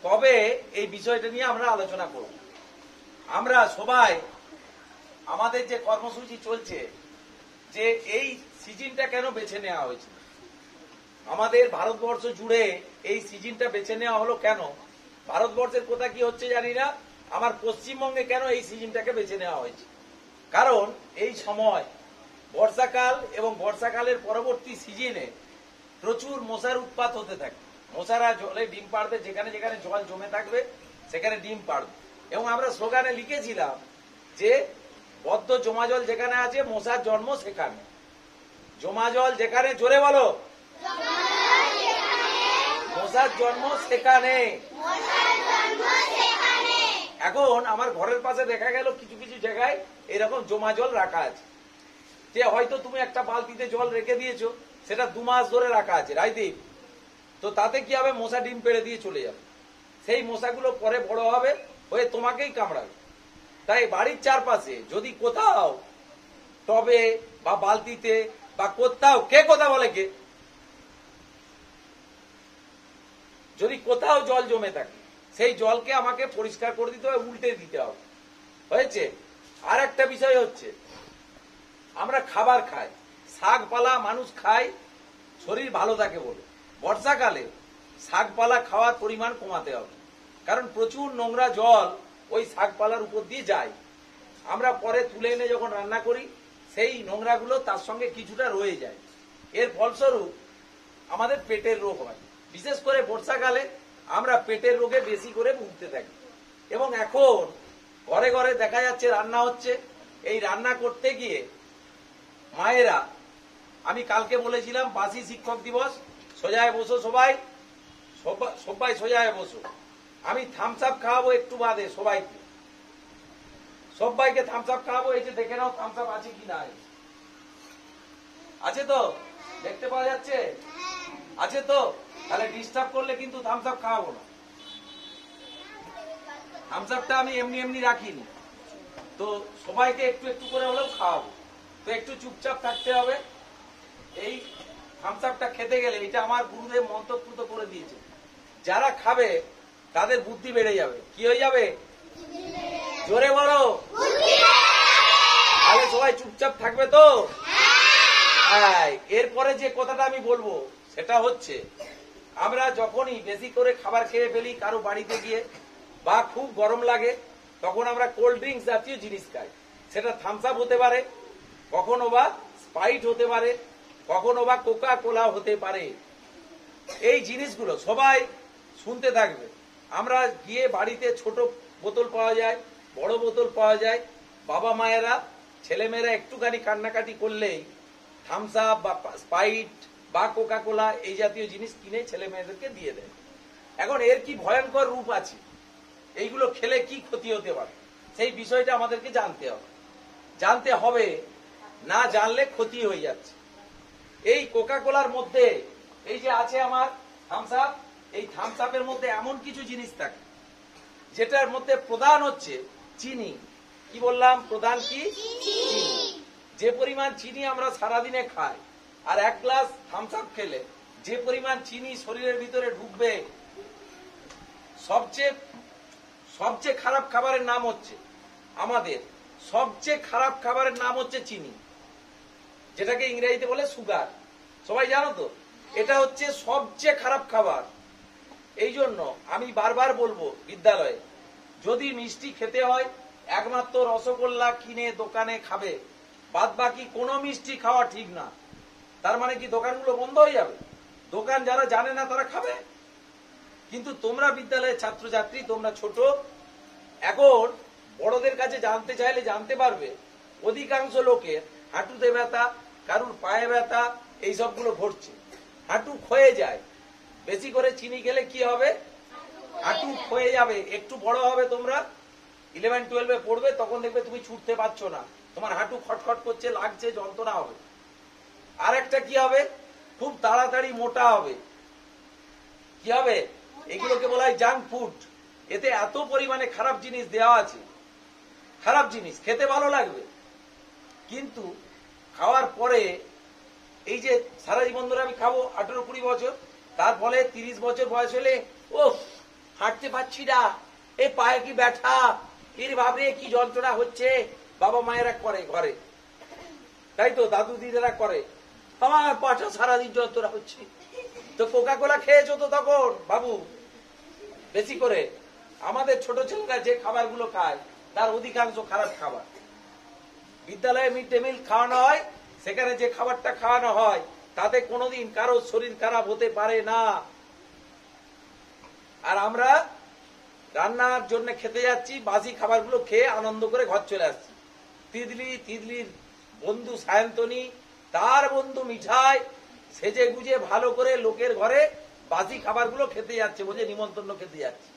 তবে এই বিষয়টা নিয়ে আমরা আলোচনা করব। আমরা সবাই আমাদের যে কর্মসূচি চলছে, যে এই সিজনটা কেন বেছে নেওয়া হয়েছে, আমাদের ভারতবর্ষ জুড়ে এই সিজনটা বেছে নেওয়া হলো কেন, ভারতবর্ষের কোথা কি হচ্ছে জানি না, আমার পশ্চিমবঙ্গে কেন এই সিজনটাকে বেছে নেওয়া হয়েছে, কারণ এই সময় বর্ষাকাল এবং বর্ষাকালের পরবর্তী সিজনে প্রচুর মশার উৎপাত হতে থাকে। মশারা জলে ডিম পাড়বে, যেখানে যেখানে জল জমে থাকবে সেখানে ডিম পাড়বে। এবং আমরা স্লোগানে লিখেছিলাম যে বদ্ধ জমা জল যেখানে আছে মশার জন্ম সেখানে। জমা জল যেখানে, জোরে বলো, মশার জন্ম সেখানে। এখন আমার ঘরের পাশে দেখা গেল কিছু কিছু জায়গায় এরকম জমা জল রাখা আছে, যে হয়তো তুমি একটা বালতিতে জল রেখে দিয়েছো, সেটা 2 মাস ধরে রাখা আছে, রাইদীপ। তো তাতে কি হবে, মশা ডিম পেড়ে দিয়ে চলে যাবে, সেই মশাগুলো পরে বড় হবে, হয়ে তোমাকেই কামড়াবে। তাই বাড়ির চারপাশে যদি কোথাও টবে বা বালতিতে বা কোথাও, কে কথা বলে কে, যদি কোথাও জল জমে থাকে সেই জলকে আমাকে পরিষ্কার করে দিতে হবে, উল্টে দিতে হবে, হয়েছে? আর একটা বিষয় হচ্ছে, আমরা খাবার খাই, শাকপালা মানুষ খায় শরীর ভালো থাকে বলে। বর্ষাকালে শাকপালা খাওয়ার পরিমাণ কমাতে হবে, কারণ প্রচুর নোংরা জল ওই শাকপালার উপর দিয়ে যায়। আমরা পরে তুলে এনে যখন রান্না করি, সেই নোংরাগুলো তার সঙ্গে কিছুটা রয়ে যায়, এর ফলস্বরূপ আমাদের পেটের রোগ হয়। বিশেষ করে বর্ষাকালে আমরা পেটের রোগে বেশি করে ভুগতে থাকি। এবং এখন ঘরে ঘরে দেখা যাচ্ছে রান্না হচ্ছে, এই রান্না করতে গিয়ে মায়েরা, আমি কালকে বলেছিলাম বাসি শিক্ষক দিবস, সোজায় বসো সবাই, সবাই সোজায় বসো। আমি থামস আপ খাওয়াবো একটু বাদে সবাইকে, সবাইকে থামস আপ খাওয়াবো। এই যে দেখে নাও থামস আপ আছে কি না, আছে তো, দেখতে পাওয়া যাচ্ছে, আছে তো? তাহলে ডিস্টার্ব করলে কিন্তু থামস আপ খাওয়াবো না। থামস আপটা আমি এমনি এমনি রাখিনি, তো সবাইকে একটু একটু করে হলেও খাওয়াবো, তো একটু চুপচাপ থাকতে হবে। এই থামস আপটা খেতে গেলে, এটা আমার গুরুদেব মন্তব্য করে দিয়েছে, যারা খাবে তাদের বুদ্ধি বেড়ে যাবে। কি হয়ে যাবে? জোরে বলো, তাহলে সবাই চুপচাপ থাকবে তো? এরপরে যে কথাটা আমি বলবো সেটা হচ্ছে, আমরা যখনই বেশি করে খাবার খেয়ে ফেলি কারো বাড়িতে গিয়ে, বা খুব গরম লাগে, তখন আমরা কোল্ড ড্রিঙ্কস জাতীয় জিনিস খাই। সেটা থামস আপ হতে পারে, কখনো বা স্প্রাইট হতে পারে, কখনো বা কোকা কোলা হতে পারে। এই জিনিসগুলো সবাই শুনতে থাকবে। আমরা গিয়ে বাড়িতে ছোট বোতল পাওয়া যায়, বড় বোতল পাওয়া যায়। বাবা মায়েরা ছেলেমেয়েরা একটুখানি কান্নাকাটি করলেই থামস আপ বা স্প্রাইট বা কোকা কোলা এই জাতীয় জিনিস কিনে ছেলে মেয়েদেরকে দিয়ে দেয়। এখন এর কি ভয়ঙ্কর রূপ আছে, এইগুলো খেলে কি ক্ষতি হতে পারে, সেই বিষয়টা আমাদেরকে জানতে হবে। না জানলে ক্ষতি হয়ে যাচ্ছে। এই কোকা কোলার মধ্যে এই যে আছে আমার থামস আপ, এই থামস আপের মধ্যে এমন কিছু জিনিস থাকে যেটার মধ্যে প্রধান হচ্ছে চিনি। কি বললাম? প্রধান কি? চিনি। যে পরিমাণ চিনি আমরা সারাদিনে খাই, আর এক গ্লাস থামস আপ খেলে যে পরিমাণ চিনি শরীরের ভিতরে ঢুকবে, সবচেয়ে খারাপ খাবারের নাম হচ্ছে আমাদের সবচেয়ে খারাপ খাবারের নাম হচ্ছে চিনি, যেটাকে ইংরেজিতে বলে সুগার। সবাই জানো তো? এটা হচ্ছে সবচেয়ে খারাপ খাবার। এই জন্য আমি বারবার বলবো, বিদ্যালয়ে যদি মিষ্টি খেতে হয় একমাত্র রসগোল্লা কিনে দোকানে খাবে, বাদ বাকি কোনো মিষ্টি খাওয়া ঠিক না। তার মানে কি দোকানগুলো বন্ধ হয়ে যাবে? দোকান যারা জানে না তারা খাবে। কিন্তু তোমরা বিদ্যালয়ের ছাত্রছাত্রী, তোমরা ছোট, এখন বড়দের কাছে জানতে চাইলে জানতে পারবে। অধিকাংশ লোকের হাঁটুতে ব্যথা, কারুর পায়ে ব্যথা, এই সবগুলো ঘটছে। হাঁটু ক্ষয়ে যায়, বেশি করে চিনি খেলে কি হবে? হাঁটু ক্ষয়ে যাবে। একটু বড় হবে, তোমরা 11-12 পড়বে, তখন দেখবে তুমি ছুটতে পারছো না, তোমার হাঁটু খটখট করছে, লাগছে, যন্ত্রণা হবে। আর একটা কি হবে? খুব তাড়াতাড়ি মোটা হবে। কি হবে? এগুলোকে বলা হয় জাঙ্ক ফুড। এতে এত পরিমাণে খারাপ জিনিস দেওয়া আছে, খারাপ জিনিস খেতে ভালো লাগবে, কিন্তু খাওয়ার পরে এই যে সারা জীবন ধরে আমি খাবো 18-20 বছর, তার ফলে 30 বছর বয়স হলে ও হাঁটতে পারছি না, এ পায়ে কি ব্যথা, এর ভাবে কি যন্ত্রণা হচ্ছে। বাবা মায়েরা করে ঘরে, তাই তো, দাদু দিদারা করে, আমার পাটা সারাদিন যন্ত্রণা হচ্ছে। তো কোকা কোলা খেয়েছো তো তখন বাবু বেশি করে। আমাদের ছোট ছেলেরা যে খাবারগুলো খায় তার অধিকাংশ খারাপ খাবার। বিদ্যালয়ে মিড ডে মিল খাওয়ানো হয়, সেখানে যে খাবারটা খাওয়ানো হয় তাতে কোনোদিন কারো শরীর খারাপ হতে পারে না। আর আমরা রান্নার জন্য খেতে যাচ্ছি, বাসি খাবারগুলো খেয়ে আনন্দ করে ঘর চলে আসছি। তিদলির বন্ধু সায়ন্তনী, তার বন্ধু মিঠাই, সেজে গুজে ভালো করে লোকের ঘরে বাসি খাবারগুলো খেতে যাচ্ছে, বলে নিমন্ত্রণ খেতে যাচ্ছে।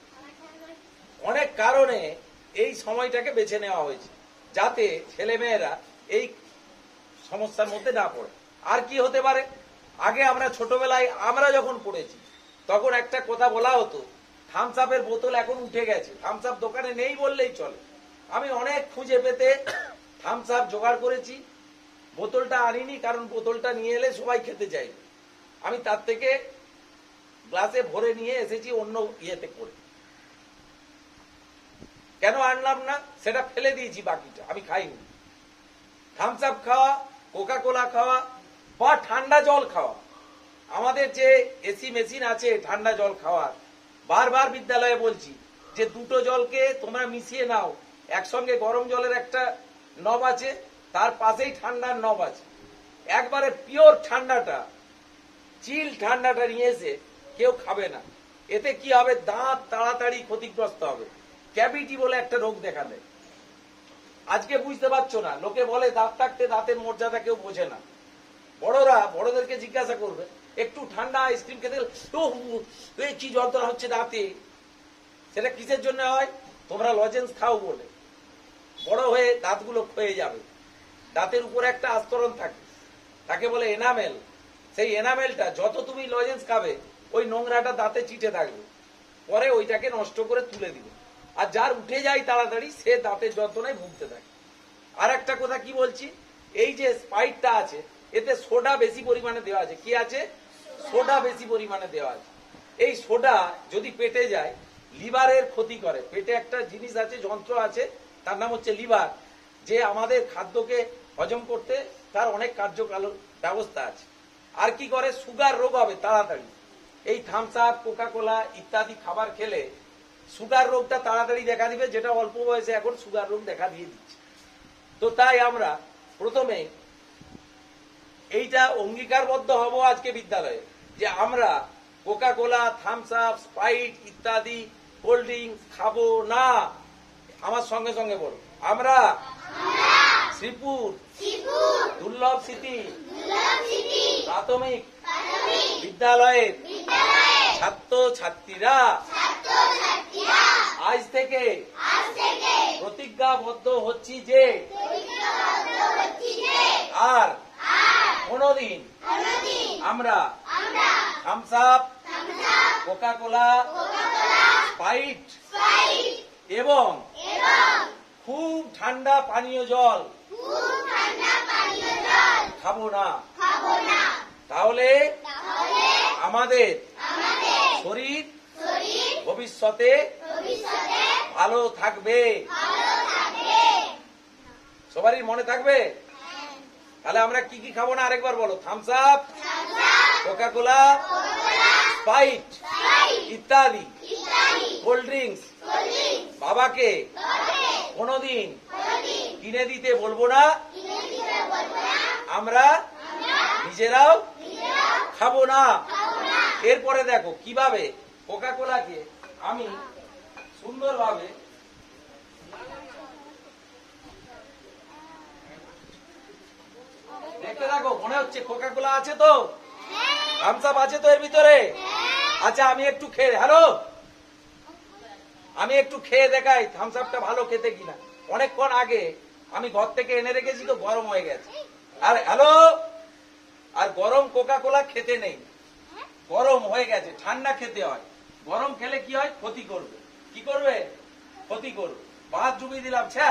অনেক কারণে এই সময়টাকে বেছে নেওয়া হয়েছে যাতে ছেলেমেয়েরা এই সমস্যার মধ্যে না পড়ে। আর কি হতে পারে? আগে আমরা ছোটবেলায় আমরা যখন পড়েছি তখন একটা কথা বলা হতো, থামস আপের বোতল এখন উঠে গেছে, থামস আপ দোকানে নেই বললেই চলে। আমি অনেক খুঁজে পেতে থামস আপ জোগাড় করেছি, বোতলটা আনিনি, কারণ বোতলটা নিয়ে এলে সবাই খেতে চাইবে। আমি তার থেকে গ্লাসে ভরে নিয়ে এসেছি অন্য ইয়েতে করে। কেন আনলাম না সেটা ফেলে দিয়েছি, বাকিটা আমি খাইনি। থামস আপ খাওয়া, কোকা কোলা খাওয়া বা ঠান্ডা জল খাওয়া, আমাদের যে এসি মেশিন আছে ঠান্ডা জল খাওয়ার, বারবার বিদ্যালয়ে বলছি যে দুটো জলকে তোমরা মিশিয়ে নাও। একসঙ্গে গরম জলের একটা নব আছে, তার পাশেই ঠান্ডার নব আছে। একবারে পিওর ঠান্ডাটা, চিল ঠান্ডাটা নিয়ে এসে কেউ খাবে না। এতে কি হবে? দাঁত তাড়াতাড়ি ক্ষতিগ্রস্ত হবে। ক্যাভিটি বলে একটা রোগ দেখা দেয়। আজকে বুঝতে পারছো না, লোকে বলে দাঁত থাকতে দাঁতের মর্যাদা কেউ বোঝে না। বড়রা বড়দেরকে জিজ্ঞাসা করবে, একটু ঠান্ডা আইসক্রিম খেতে কি যন্ত্রণা হচ্ছে দাঁতে, সেটা কিসের জন্য হয়? তোমরা লজেন্স খাও বলে। বড় হয়ে দাঁতগুলো ক্ষয়ে যাবে। দাঁতের উপরে একটা আস্তরণ থাকে, তাকে বলে এনামেল। সেই এনামেলটা যত তুমি লজেন্স খাবে ওই নোংরাটা দাঁতে চিটে থাকবে, পরে ওইটাকে নষ্ট করে তুলে দিবে। আর যার উঠে যায় তাড়াতাড়ি সে দাঁতের যন্ত্রণায় ভুগতে থাকে। আর একটা কথা কি বলছি, এই যে স্প্রাইটটা আছে এতে সোডা বেশি পরিমাণে দেওয়া আছে। কি আছে? সোডা বেশি পরিমাণে দেওয়া আছে। এই সোডা যদি পেটে যায় লিভারের ক্ষতি করে। পেটে একটা জিনিস আছে, যন্ত্র আছে, তার নাম হচ্ছে লিভার, যে আমাদের খাদ্যকে হজম করতে তার অনেক কার্যকাল ব্যবস্থা আছে। আর কি করে? সুগার রোগ হবে তাড়াতাড়ি। এই থামস আপ, কোকা কোলা ইত্যাদি খাবার খেলে সুগার রোগটা তাড়াতাড়ি দেখা দিবে, যেটা অল্প বয়সে এখন সুগার রোগ দেখা দিয়ে দিচ্ছে। তো তাই আমরা প্রথমে এইটা অঙ্গীকারবদ্ধ হব আজকে বিদ্যালয়ে, যে আমরা Coca Cola, Thums Up, Sprite ইত্যাদি কোল্ড ড্রিঙ্কস খাবো না। আমার সঙ্গে সঙ্গে বলো, আমরা শ্রীপুর দুর্লভ স্মৃতি প্রাথমিক বিদ্যালয়ের ছাত্র ছাত্রীরা আজ থেকে প্রতিজ্ঞাবদ্ধ হচ্ছি যে আর কোনদিন আমরা Thums Up, Coca Cola, Sprite এবং খুব ঠান্ডা পানীয় জল খাবো না। তাহলে আমাদের শরীর ভবিষ্যতে ভালো থাকবে। সবারই মনে থাকবে? তাহলে আমরা কি কি খাবো না আরেকবার বলো। Thums Up, Coca Cola, Sprite ইত্যাদি কোল্ড ড্রিঙ্কস বাবাকে কোনদিন কিনে দিতে বলবো না, আমরা নিজেরাও খাবো না। এরপরে দেখো কিভাবে কোকা কোলাকে আমি সুন্দরভাবে দেখতে থাকো। মনে হচ্ছে কোকা কোলা আছে তো, থামস আপ আছে তো এর ভিতরে। আচ্ছা আমি একটু খেয়ে, হ্যালো, আমি একটু খেয়ে দেখাই থামস আপটা ভালো খেতে কিনা। অনেকক্ষণ আগে আমি ঘর থেকে এনে রেখেছি তো গরম হয়ে গেছে। আর হ্যালো, আর গরম কোকা কোলা খেতে নেই, গরম হয়ে গেছে। ঠান্ডা খেতে হয়। গরম খেলে কি হয়? ক্ষতি করবে। কি করবে? ক্ষতি করবে। ভাত ডুবিয়ে দিলাম, ছ্যা,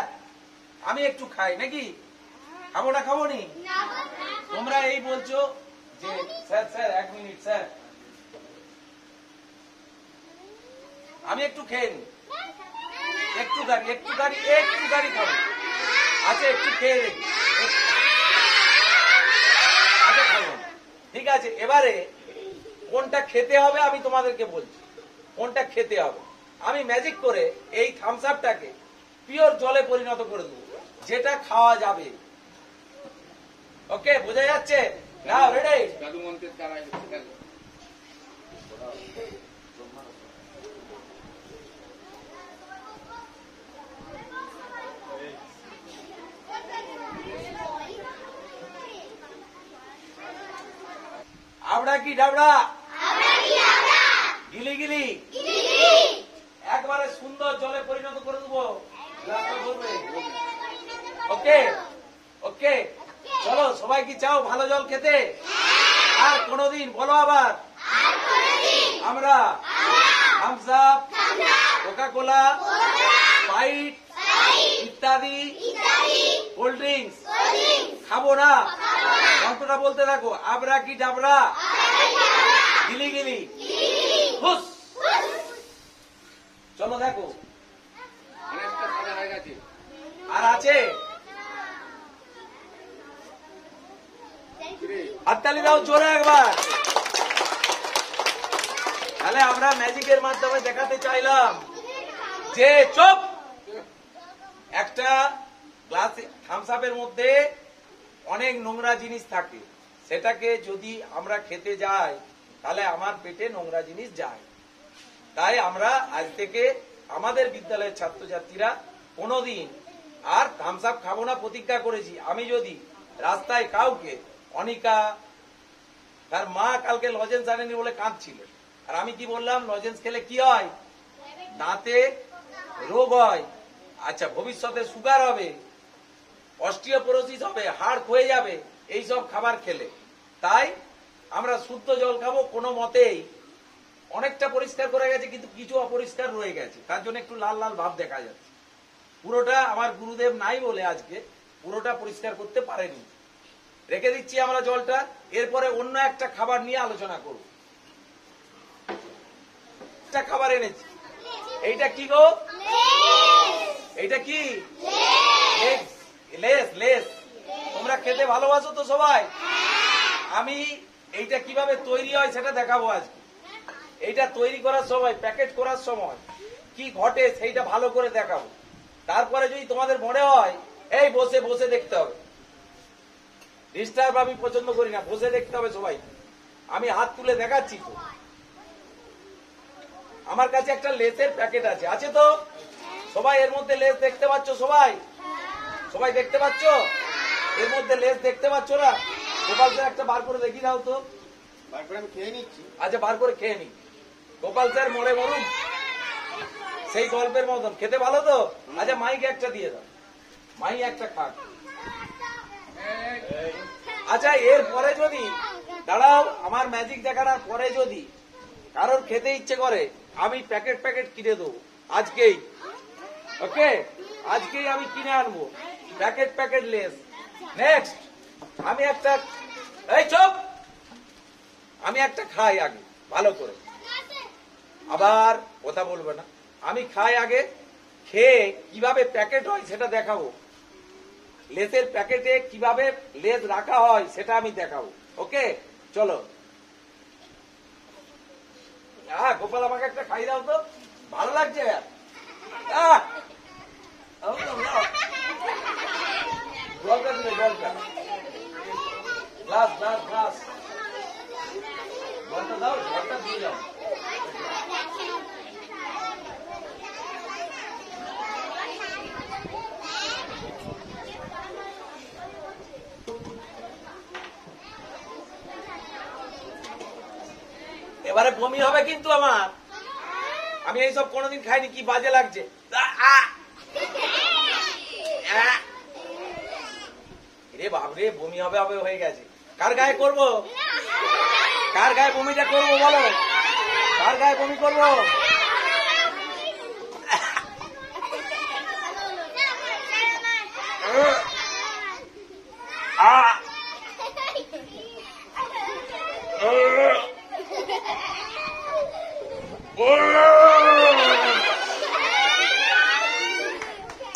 আমি একটু খাই নাকি? খাবো না, খাবো নি? তোমরা এই বলছো যে স্যার স্যার 1 মিনিট স্যার, আমি একটু খেয়ে নি, একটু গাড়ি খাবো। আচ্ছা একটু খেয়ে দেখি, আচ্ছা খাবো। ঠিক আছে, এবারে কোনটা খেতে হবে আমি তোমাদেরকে বলছি, কোনটা খেতে হবে। আমি ম্যাজিক করে এই থামস আপটাকে পিওর জলে পরিণত করে দেবো, যেটা খাওয়া যাবে। ওকে, বোঝা যাচ্ছে? নাও রেডি। জাদু মন্ত্রের দ্বারাই হচ্ছে গেল। আবড়া কি ডাবড়া, গিলি গিলি একবারে সুন্দর জলে পরিণত করে দেবো। ওকে ওকে, চলো সবাই কি চাও ভালো জল খেতে? আর কোনদিন বলো আবার, আমরা Thums Up, Coca Cola, Sprite ইত্যাদি কোল্ড ড্রিঙ্কস খাবো না। গল্পটা বলতে থাকো। আবরা কি ডাবরা, গিলি গিলি, হুস। চলো দেখো, অনেকটা সাদা হয়ে গেছে। আর আছে? হাততালি দাও জোরে একবার। তাহলে আমরা ম্যাজিকের মাধ্যমে দেখাতে চাইলাম যে চুপ, একটা গ্লাস থামস আপের মধ্যে অনেক নোংরা জিনিস থাকে, সেটাকে যদি আমরা খেতে যাই তাহলে আমার পেটে নোংরা জিনিস যায়। তাই আমরা আজ থেকে আমাদের বিদ্যালয়ের ছাত্রছাত্রীরা কোনোদিন আর থামস আপ খাবো না প্রতিজ্ঞা করেছি। আমি যদি রাস্তায় কাউকে, অনিকা তার মা কালকে লজেন্স আনেনি বলে কাঁদছিল, আর আমি কি বললাম, লজেন্স খেলে কি হয়? দাঁতে রোগ হয়, আচ্ছা ভবিষ্যতে সুগার হবে, অস্টিওপোরোসিস হবে, হাড় ক্ষয়ে যাবে এইসব খাবার খেলে। তাই আমরা শুদ্ধ জল খাবো কোনো মতেই। অনেকটা পরিষ্কার করে গেছে কিন্তু কিছু অপরিষ্কার রয়ে গেছে, তার জন্য একটু লাল লাল ভাব দেখা যাচ্ছে। পুরোটা আমার গুরুদেব নাই বলে আজকে পুরোটা পরিষ্কার করতে পারেনি। রেখে দিচ্ছি আমরা জলটা, এরপরে অন্য একটা খাবার নিয়ে আলোচনা করব। একটা খাবার এনেছি, এইটা কি গো? এইটা কি? লেস। লেস তোমরা খেতে ভালোবাসো তো সবাই? আমি এইটা কিভাবে তৈরি হয় সেটা দেখাবো আজকে। এইটা তৈরি করার সময়, প্যাকেট করার সময় কি ঘটে সেইটা ভালো করে দেখাবো। তারপরে যদি তোমাদের মনে হয়, এই বসে বসে দেখতে হবে, ডিস্টার্ব আমি পছন্দ করি না, বসে দেখতে হবে সবাই। আমি হাত তুলে দেখাচ্ছি তো। আমার কাছে একটা লেসের প্যাকেট আছে, আছে তো? সবাই এর মধ্যে লেস দেখতে পাচ্ছ? সবাই সবাই দেখতে পাচ্ছ? এর মধ্যে লেস দেখতে পাচ্ছ না? গোপাল স্যার একটা বার করে দেখি দাও তো। বার করে আমি খেয়ে নিচ্ছি। আচ্ছা বার করে খেয়ে নি। গোপাল স্যার মরে মরুন, সেই গল্পের মতন খেতে ভালো তো। আচ্ছা মাইকে একটা দিয়ে দাও, মাই একটা খাক। আচ্ছা এর পরে যদি দাঁড়াও, আমার ম্যাজিক দেখানোর পরে যদি কারোর খেতে ইচ্ছে করে আমি প্যাকেট প্যাকেট কিনে দেবো আজকেই। ওকে, আজকেই আমি কিনে আনবো প্যাকেট প্যাকেট লেস। নেক্সট আমি একটা, এই চুপ, আমি একটা খাই আগে ভালো করে, আবার কথা বলবে না। আমি খাই আগে, খেয়ে কিভাবে প্যাকেট হয় সেটা দেখাবো। লেসের প্যাকেটে কিভাবে লেস রাখা হয় সেটা আমি দেখাবো। ওকে চলো। গোপাল আমাকে একটা খাই দাও তো, ভালো লাগছে। জলটা দিলে, জলটা, গ্লাস গ্লাস গ্লাস, জলটা দাও, জলটা দিয়ে যাও। এবারে বমি হবে কিন্তু আমার, আমি এইসব কোনোদিন খাইনি, কি বাজে লাগছে। রে বাবরে, বমি হবে হবে হয়ে গেছে। কার গায়ে করবো, কার গায়ে বমিটা করবো বলো, কার গায়ে বমি করবো?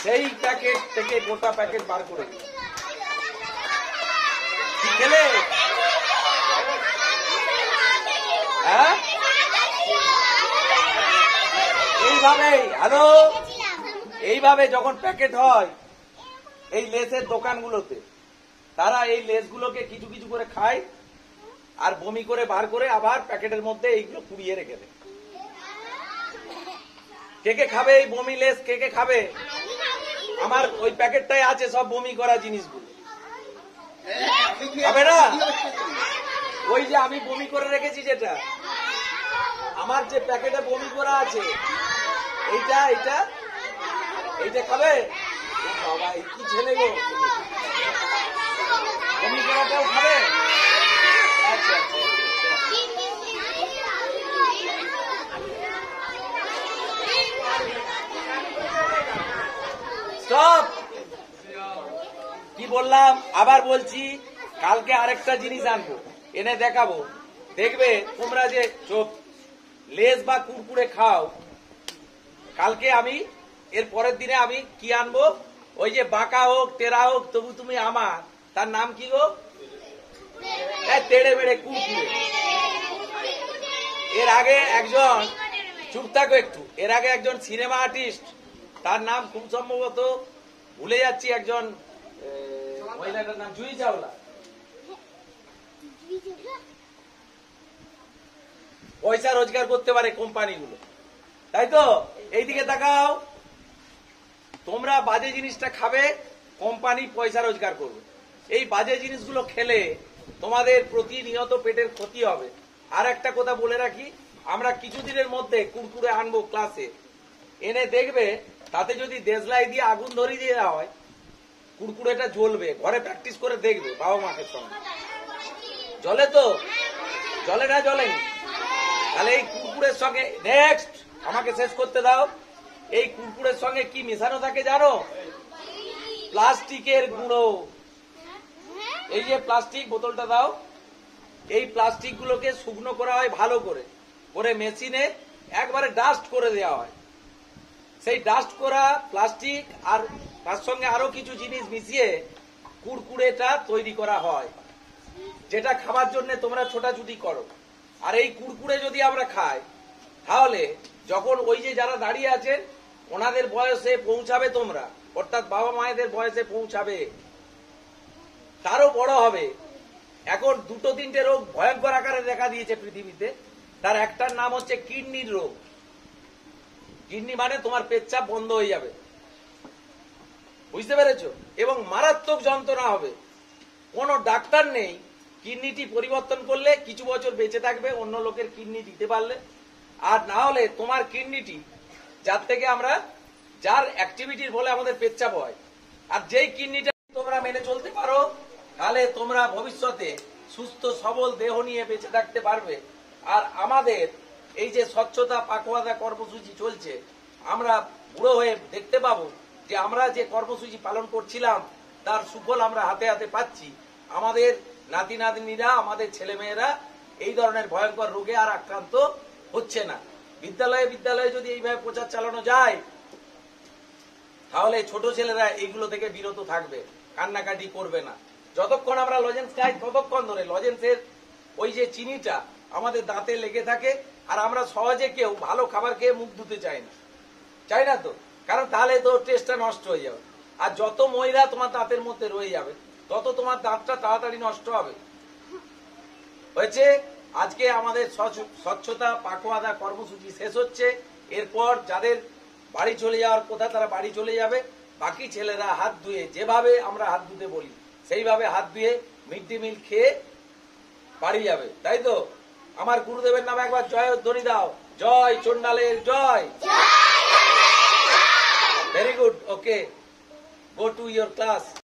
সেই প্যাকেট থেকে গোটা প্যাকেট বার করে দিই। কি খেলে? হ্যাঁ, এইভাবে, হ্যালো, এইভাবে যখন প্যাকেট হয় এই লেসের দোকানগুলোতে, তারা এই লেসগুলোকে কিছু কিছু করে খায় আর বমি করে বার করে আবার প্যাকেটের মধ্যে এইগুলো পুড়িয়ে রেখে দেয়। কে কে খাবে এই বমি লেস? কে কে খাবে? আমার ওই প্যাকেটটাই আছে সব বমি করা জিনিসগুলো। খাবে না? ওই যে আমি বমি করে রেখেছি, যেটা আমার যে প্যাকেটে বমি করা আছে, এইটা এইটা এইটা খাবে? বাবা, এই কি ছেলে গো, বমি করাটাও খাবে? আচ্ছা আচ্ছা, স্টপ। কি বললাম আবার বলছি, কালকে আরেকটা জিনিস আনবো, এনে দেখাবো। দেখবে তোমরা যে চোখ লেস বা কুরকুরে খাও, কালকে আমি এর পরের দিনে আমি কি আনবো, ওই যে বাঁকা হোক টেরা হোক তবু তুমি আমার, তার নাম কি গো? তেড়ে বেড়ে কুরকুরে। এর আগে একজন, চুপ থাকো একটু, এর আগে একজন সিনেমা আর্টিস্ট, তার নাম খুব সম্ভবত ভুলে যাচ্ছি, একজন মহিলাটার নাম জুহি চাওলা, পয়সা রোজগার করতে পারে কোম্পানিগুলো, তাই তো? এইদিকে তাকাও, তোমরা বাজে জিনিসটা খাবে, কোম্পানি পয়সা রোজগার করবে। এই বাজে জিনিসগুলো খেলে তোমাদের প্রতিনিয়ত পেটের ক্ষতি হবে। আর একটা কথা বলে রাখি, আমরা কিছুদিনের মধ্যে কুরকুরে আনবো ক্লাসে, এনে দেখবে তাতে যদি দেশলাই দিয়ে আগুন ধরিয়ে দেওয়া হয় কুরকুরেটা জ্বলবে। ঘরে প্র্যাকটিস করে দেখবে বাবা মাকে সঙ্গে। জ্বলে তো? জ্বলে না জ্বলেনি? তাহলে এই কুরকুরের সঙ্গে, নেক্সট আমাকে শেষ করতে দাও, এই কুরকুরের সঙ্গে কি মেশানো থাকে জানো? প্লাস্টিকের গুঁড়ো। এই যে প্লাস্টিক বোতলটা দাও, এই প্লাস্টিক গুলোকে শুকনো করা হয় ভালো করে, করে মেশিনে একবারে ডাস্ট করে দেওয়া হয়। সেই ডাস্ট করা প্লাস্টিক আর তার সঙ্গে আরো কিছু জিনিস মিশিয়ে কুরকুরেটা তৈরি করা হয়, যেটা খাবার জন্য তোমরা ছোটাছুটি করো। আর এই কুরকুরে যদি আমরা খাই, তাহলে যখন ওই যে যারা দাঁড়িয়ে আছেন ওনাদের বয়সে পৌঁছাবে তোমরা, অর্থাৎ বাবা মায়েদের বয়সে পৌঁছাবে, তারও বড় হবে। এখন দুটো তিনটে রোগ ভয়ঙ্কর আকারে দেখা দিয়েছে পৃথিবীতে, তার একটার নাম হচ্ছে কিডনির রোগ। কিডনি মানে তোমার পেচ্ছাপ বন্ধ হয়ে যাবে, বুঝতে পেরেছো? এবং মারাত্মক যন্ত্রণা হবে। কোনো ডাক্তার নেই কিডনিটি পরিবর্তন করলে কিছু বছর বেঁচে থাকবে অন্য লোকের কিডনি দিতে পারলে, আর না হলে তোমার কিডনিটি যার থেকে আমরা যার অ্যাক্টিভিটির ফলে আমাদের পেচ্ছাপ হয়, আর যেই কিডনিটা তোমরা মেনে চলতে পারো তাহলে তোমরা ভবিষ্যতে সুস্থ সবল দেহ নিয়ে বেঁচে থাকতে পারবে। আর আমাদের এই যে স্বচ্ছতা পাখোয়াদা কর্মসূচি চলছে, আমরা বুড়ো হয়ে দেখতে পাবো যে আমরা যে কর্মসূচি পালন করছিলাম তার সুফল আমরা হাতে হাতে পাচ্ছি। আমাদের নাতি নাতনিরা, আমাদের ছেলেমেয়েরা এই ধরনের ভয়ঙ্কর রোগে আর আক্রান্ত হচ্ছে না। বিদ্যালয়ে বিদ্যালয়ে যদি এইভাবে প্রচার চালানো যায় তাহলে ছোট ছেলেরা এইগুলো থেকে বিরত থাকবে, কান্নাকাটি করবে না। যতক্ষণ আমরা লজেন্স খাই ততক্ষণ ধরে লজেন্সের ওই যে চিনিটা আমাদের দাঁতে লেগে থাকে, আর আমরা সহজে কেউ ভালো খাবার খেয়ে মুখ ধুতে চাই না তো, কারণ তাহলে তো টেস্টটা নষ্ট হয়ে যাবে। আর যত ময়লা তোমার দাঁতের মধ্যে রয়ে যাবে তত তোমার দাঁতটা তাড়াতাড়ি নষ্ট হবে। হয়েছে, আজকে আমাদের স্বচ্ছতা পাখোয়াদা কর্মসূচি শেষ হচ্ছে। এরপর যাদের বাড়ি চলে যাওয়ার কথা তারা বাড়ি চলে যাবে, বাকি ছেলেরা হাত ধুয়ে যেভাবে আমরা হাত ধুতে বলি সেইভাবে হাত ধুয়ে মিড ডে মিল খেয়ে বাড়ি যাবে, তাই তো? আমার গুরুদেবের নামে একবার জয় ধ্বনি দাও, জয় চন্ডালের জয়। Very good, okay, go to your class.